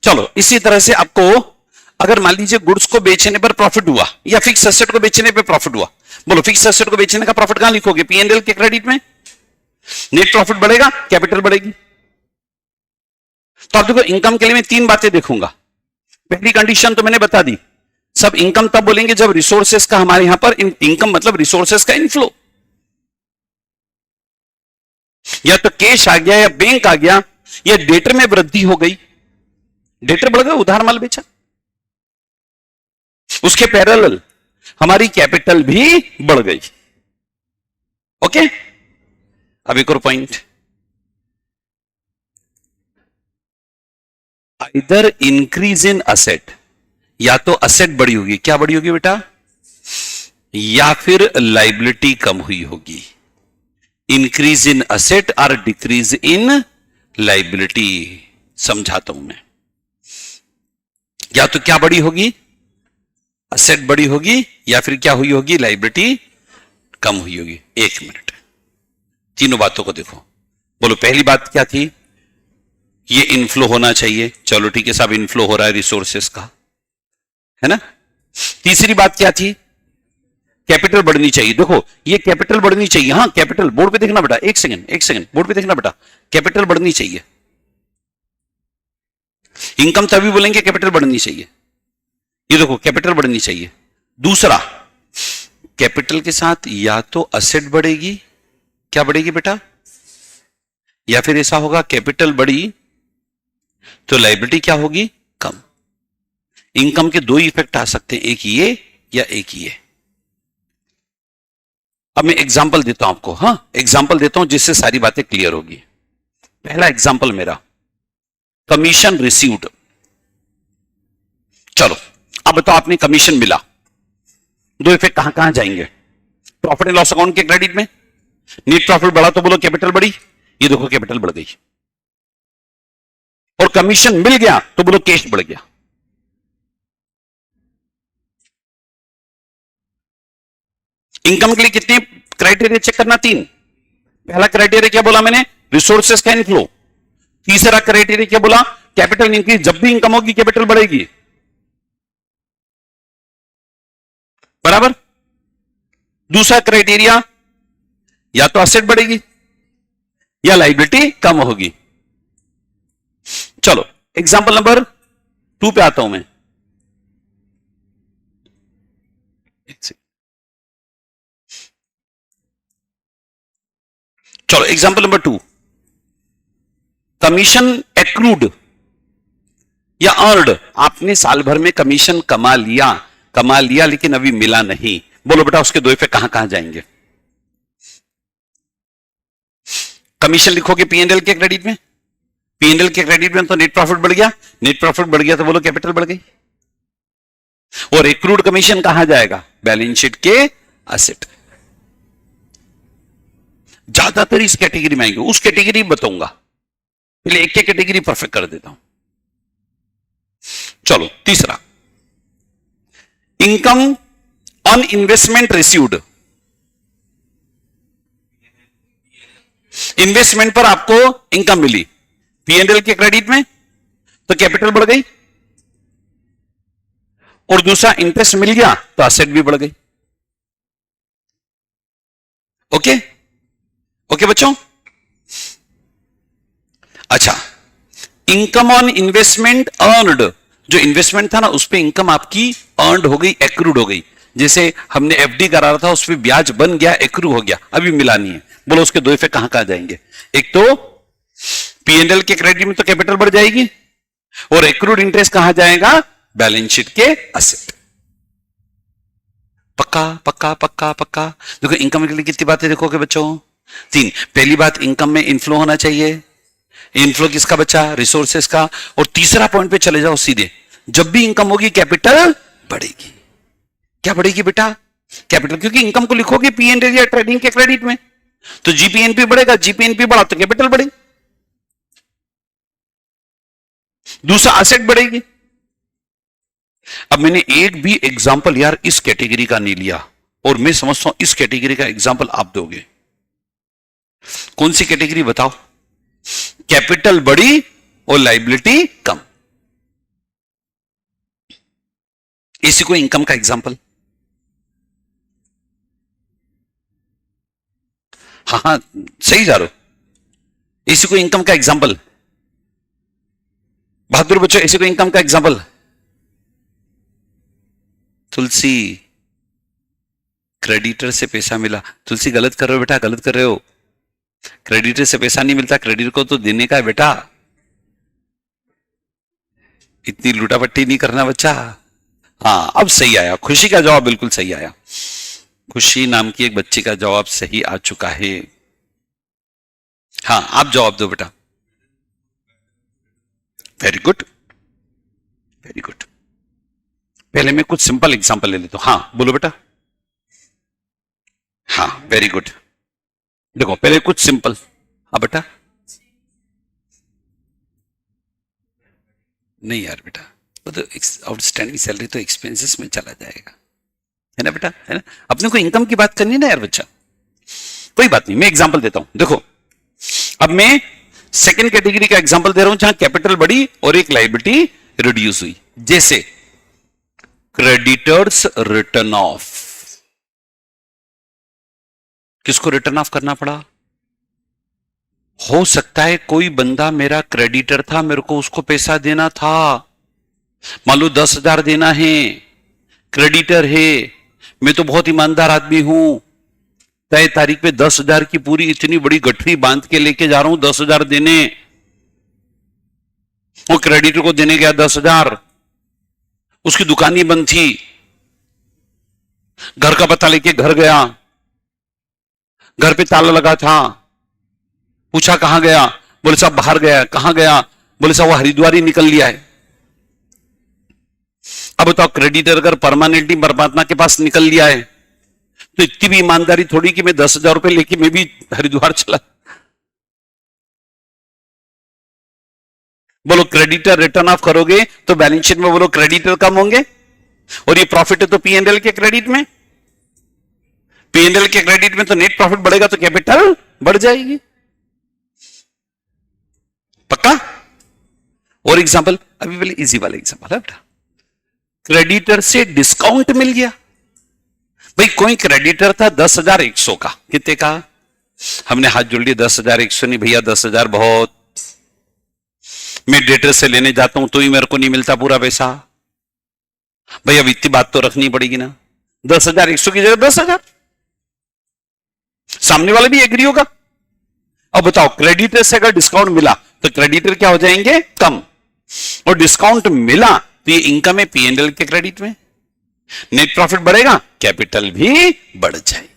चलो इसी तरह से आपको अगर मान लीजिए गुड्स को बेचने पर प्रॉफिट हुआ या फिक्स एसेट को बेचने पर प्रॉफिट हुआ, बोलो फिक्स एसेट को बेचने का प्रॉफिट कहां लिखोगे, पी&एल के क्रेडिट में। नेट प्रॉफिट बढ़ेगा, कैपिटल बढ़ेगी। तो आप देखो इनकम के लिए मैं 3 बातें देखूंगा। पहली कंडीशन तो मैंने बता दी, सब इनकम तब बोलेंगे जब रिसोर्सेस का हमारे यहां पर, इनकम मतलब रिसोर्सेस का इनफ्लो, या तो कैश आ गया या बैंक आ गया या डेटर में वृद्धि हो गई, डेटर बढ़ गया, उधार माल बेचा, उसके पैरेलल हमारी कैपिटल भी बढ़ गई। ओके, अब एक और पॉइंट, इधर इंक्रीज इन असेट, या तो असेट बड़ी होगी, क्या बड़ी होगी बेटा, या फिर लाइबिलिटी कम हुई होगी। इंक्रीज इन असेट और डिक्रीज इन लाइबिलिटी, समझाता हूं मैं। या तो क्या बड़ी होगी, असेट बड़ी होगी, या फिर क्या हुई होगी, लाइबिलिटी कम हुई होगी। एक मिनट, तीनों बातों को देखो। बोलो पहली बात क्या थी, ये इनफ्लो होना चाहिए, चलो ठीक है साहब, इनफ्लो हो रहा है रिसोर्सेस का, है ना। तीसरी बात क्या थी, कैपिटल बढ़नी चाहिए। देखो ये कैपिटल बढ़नी चाहिए, हां कैपिटल, बोर्ड पे देखना बेटा, एक सेकंड बोर्ड पे देखना बेटा, कैपिटल बढ़नी चाहिए। इनकम तभी बोलेंगे कैपिटल बढ़नी चाहिए, ये देखो कैपिटल बढ़नी चाहिए। दूसरा, कैपिटल के साथ या तो असेट बढ़ेगी, क्या बढ़ेगी बेटा, या फिर ऐसा होगा कैपिटल बढ़ी तो लायबिलिटी क्या होगी, कम। इनकम के 2 इफेक्ट आ सकते हैं, एक ये या एक ये। अब मैं एग्जांपल देता हूं आपको, हां एग्जांपल देता हूं जिससे सारी बातें क्लियर होगी। पहला एग्जांपल मेरा, कमीशन रिसीव्ड। चलो अब बताओ, आपने कमीशन मिला, 2 इफेक्ट कहां कहां जाएंगे, प्रॉफिट एंड लॉस अकाउंट के क्रेडिट में। नेट प्रॉफिट बढ़ा तो बोलो कैपिटल बढ़ी, ये देखो कैपिटल बढ़ गई। और कमीशन मिल गया तो बोलो कैश बढ़ गया। इनकम के लिए कितने क्राइटेरिया चेक करना, 3। पहला क्राइटेरिया क्या बोला मैंने, रिसोर्सेस का इनफ्लो। तीसरा क्राइटेरिया क्या बोला, कैपिटल इंक्रीज, जब भी इनकम होगी कैपिटल बढ़ेगी, बराबर। दूसरा क्राइटेरिया, या तो असेट बढ़ेगी या लायबिलिटी कम होगी। चलो एग्जांपल नंबर 2 पे आता हूं मैं। एक सेकंड, चलो एग्जांपल नंबर 2, कमीशन एक्रूड या अर्नड, आपने साल भर में कमीशन कमा लिया लेकिन अभी मिला नहीं। बोलो बेटा उसके दो इफेक्ट कहां कहां जाएंगे? कमीशन लिखोगे पीएनएल के क्रेडिट में, पीएनएल के क्रेडिट में तो नेट प्रॉफिट बढ़ गया, नेट प्रॉफिट बढ़ गया तो बोलो कैपिटल बढ़ गई। और एक्रूड कमीशन कहां जाएगा? बैलेंस शीट के एसेट। ज्यादातर इस कैटेगरी में आएंगे, उस कैटेगरी बताऊंगा, पहले एक कैटेगरी परफेक्ट कर देता हूं। चलो तीसरा, income on investment received, investment पर आपको इनकम मिली पीएनएल के क्रेडिट में तो कैपिटल बढ़ गई, और दूसरा इंटरेस्ट मिल गया तो एसेट भी बढ़ गई। ओके ओके बच्चों, अच्छा इनकम ऑन इन्वेस्टमेंट अर्नड, जो इन्वेस्टमेंट था ना उस पे इनकम आपकी अर्नड हो गई, एक्रूड हो गई। जैसे हमने एफडी करा था उस पे ब्याज बन गया, एक्रू हो गया, अभी मिला नहीं है। बोलो उसके दो इफेक्ट कहां कहां जाएंगे? एक तो पीएनएल के क्रेडिट में तो कैपिटल बढ़ जाएगी, और एक्रूड इंटरेस्ट कहां जाएगा? बैलेंस शीट के एसेट। पक्का पक्का पक्का पक्का। देखो इनकम के लिए कितनी बातें देखोगे बच्चों? 3। पहली बात, इनकम में इनफ्लो होना चाहिए। इनफ्लो किसका बच्चा? रिसोर्सेस का। और तीसरा पॉइंट पे चले जाओ सीधे, जब भी इनकम होगी कैपिटल बढ़ेगी। क्या बढ़ेगी बेटा? कैपिटल, क्योंकि इनकम को लिखोगे पीएनएल या ट्रेडिंग के क्रेडिट में तो जीपीएनपी बढ़ेगा, जीपीएनपी बढ़ा तो कैपिटल बढ़ेगी, दूसरा एसेट बढ़ेगी। अब मैंने एक भी एग्जांपल यार इस कैटेगरी का नहीं लिया, और मैं समझता हूं इस कैटेगरी का एग्जांपल आप दोगे। कौन सी कैटेगरी बताओ? कैपिटल बढ़ी और लायबिलिटी कम, इसी को इनकम का एग्जांपल। हाँ हाँ सही जा रहे हो, इसी को इनकम का एग्जांपल। बहादुर बच्चों इसी को इनकम का एग्जांपल। तुलसी, क्रेडिटर से पैसा मिला। तुलसी गलत कर रहे हो बेटा, गलत कर रहे हो। क्रेडिटर से पैसा नहीं मिलता, क्रेडिटर को तो देने का है बेटा, इतनी लूटापट्टी नहीं करना बच्चा। हाँ अब सही आया, खुशी का जवाब बिल्कुल सही आया। खुशी नाम की एक बच्ची का जवाब सही आ चुका है। हाँ आप जवाब दो बेटा। Very good very good. पहले मैं कुछ सिंपल एग्जांपल ले लेता हूं। हाँ बोलो बेटा। हाँ वेरी गुड। देखो पहले कुछ सिंपल। हाँ बेटा। नहीं यार बेटा, वो तो आउटस्टैंडिंग सैलरी तो एक्सपेंसेस में चला जाएगा, है ना बेटा, है ना। अपने को इनकम की बात करनी है ना यार बच्चा। कोई बात नहीं, मैं एग्जांपल देता हूं। देखो अब मैं सेकंड कैटेगरी का एग्जांपल दे रहा हूं जहां कैपिटल बढ़ी और एक लायबिलिटी रिड्यूस हुई। जैसे क्रेडिटर्स रिटर्न ऑफ, किसको रिटर्न ऑफ करना पड़ा? हो सकता है कोई बंदा मेरा क्रेडिटर था, मेरे को उसको पैसा देना था, मान लो 10,000 देना है, क्रेडिटर है, मैं तो बहुत ईमानदार आदमी हूं, तय तारीख पे 10,000 की पूरी इतनी बड़ी गठरी बांध के लेके जा रहा हूं 10,000 देने, वो क्रेडिटर को देने गया 10,000, उसकी दुकान ही बंद थी, घर का पता लेके घर गया, घर पे ताला लगा था, पूछा कहां गया, बोले साहब बाहर गया। कहां गया? बोले साहब वो हरिद्वार ही निकल लिया है। अब बताओ क्रेडिटर अगर परमानेंटली परमात्मा के पास निकल लिया है तो इतनी भी ईमानदारी थोड़ी कि मैं 10,000 रुपए लेके मैं भी हरिद्वार चला। बोलो क्रेडिटर रिटर्न ऑफ करोगे तो बैलेंस शीट में बोलो क्रेडिटर कम होंगे, और ये प्रॉफिट है तो पीएनएल के क्रेडिट में, पीएनएल के क्रेडिट में तो नेट प्रॉफिट बढ़ेगा तो कैपिटल बढ़ जाएगी। पक्का? और एग्जांपल, अभी पहले इजी वाला एग्जांपल है बेटा। क्रेडिटर से डिस्काउंट मिल गया। भाई कोई क्रेडिटर था 10,100 का, कितने का? हमने हाथ जोड़ लिए, 10,100 नहीं भैया, 10,000 बहुत, मैं डेटर से लेने जाता हूं तो ही मेरे को नहीं मिलता पूरा पैसा। भाई अब इतनी बात तो रखनी पड़ेगी ना, 10,000 100 की जगह 10,000, सामने वाला भी एग्री होगा। अब बताओ, क्रेडिटर से अगर डिस्काउंट मिला तो क्रेडिटर क्या हो जाएंगे, कम, और डिस्काउंट मिला तो ये इनकम है P&L के क्रेडिट में, नेट प्रॉफिट बढ़ेगा, कैपिटल भी बढ़ जाएगी।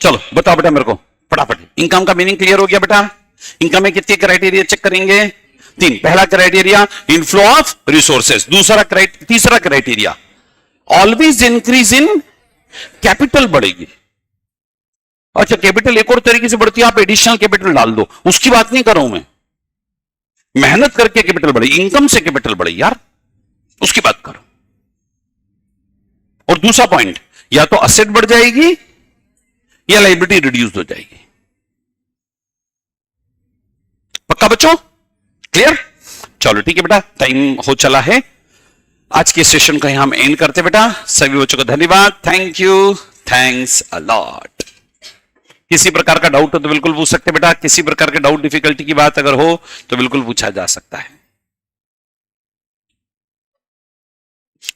चलो बताओ बेटा मेरे को फटाफट, इनकम का मीनिंग क्लियर हो गया बेटा। इनकम में कितने क्राइटेरिया चेक करेंगे, 3। पहला क्राइटेरिया इनफ्लो ऑफ रिसोर्सेस, तीसरा criteria always increase in capital बढ़ेगी। अच्छा, कैपिटल एक और तरीके से बढ़ती है, आप एडिशनल कैपिटल डाल दो, उसकी बात नहीं कर रहा हूं मैं, मेहनत करके कैपिटल बढ़े, इनकम से कैपिटल बढ़े यार, उसकी बात करो। और दूसरा पॉइंट, या तो असेट बढ़ जाएगी या लायबिलिटी रिड्यूस हो जाएगी। पक्का बच्चों, क्लियर? चलो ठीक है बेटा, टाइम हो चला है, आज के सेशन को हम एंड करते बेटा। सभी बच्चों को धन्यवाद, thank you, thanks a lot. किसी प्रकार का डाउट हो तो बिल्कुल पूछ सकते बेटा, किसी प्रकार के डाउट डिफिकल्टी की बात अगर हो तो बिल्कुल पूछा जा सकता है।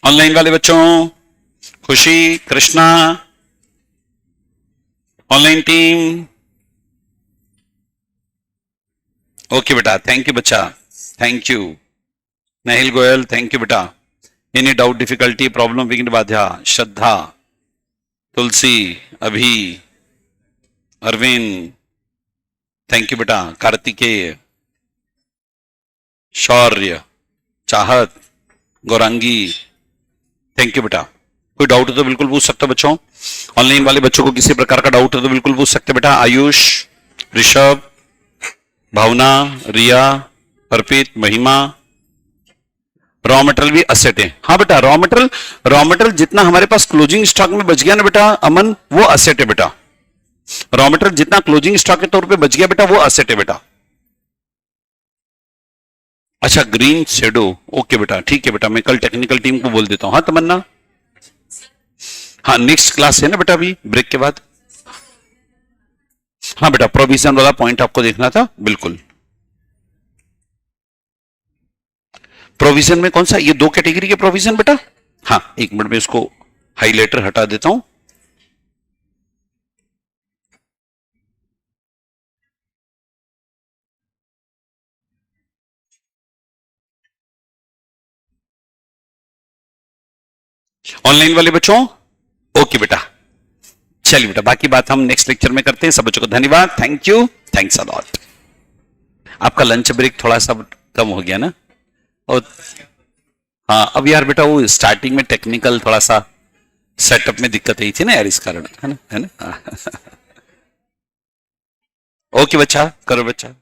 ऑनलाइन वाले बच्चों, Khushi, Krishna, online team, okay बेटा, थैंक यू बच्चा, thank you. Nahil Goyal, thank you बेटा। एनी डाउट डिफिकल्टी प्रॉब्लम विघ्न बाधा, श्रद्धा, तुलसी, अभी, अरविंद, थैंक यू बेटा। कार्तिकेय, शौर्य, चाहत, गौरांगी, थैंक यू बेटा। कोई डाउट हो तो बिल्कुल पूछ सकते हो बच्चों। ऑनलाइन वाले बच्चों को किसी प्रकार का डाउट हो तो बिल्कुल पूछ सकते बेटा। आयुष, ऋषभ, भावना, रिया, अर्पित, महिमा। रॉ मटेरियल भी असेट है, हाँ बेटा, रॉ मटेरियल जितना हमारे पास क्लोजिंग स्टॉक में बच गया ना बेटा अमन, वो असेट है बेटा। रॉ मटेरियल जितना क्लोजिंग स्टॉक के तौर पे बच गया बेटा, वो असेट है बेटा। अच्छा, ग्रीन शेडो, ओके बेटा, ठीक है बेटा, मैं कल टेक्निकल टीम को बोल देता हूं। हाँ तमन्ना, हाँ नेक्स्ट क्लास है ना बेटा अभी ब्रेक के बाद। हाँ बेटा, प्रोविजन वाला पॉइंट आपको देखना था, बिल्कुल। प्रोविजन में कौन सा, ये 2 कैटेगरी के प्रोविजन बेटा। हाँ, एक मिनट में इसको हाइलाइटर हटा देता हूं। ऑनलाइन वाले बच्चों, ओके बेटा, चलिए बेटा, बाकी बात हम नेक्स्ट लेक्चर में करते हैं। सब बच्चों को धन्यवाद, thank you, thanks a lot. आपका लंच ब्रेक थोड़ा सा कम हो गया ना, और हाँ अब यार बेटा वो स्टार्टिंग में टेक्निकल थोड़ा सा सेटअप में दिक्कत आई थी ना यार, इस कारण, है ना, है ना। ओके बच्चा, करो बच्चा।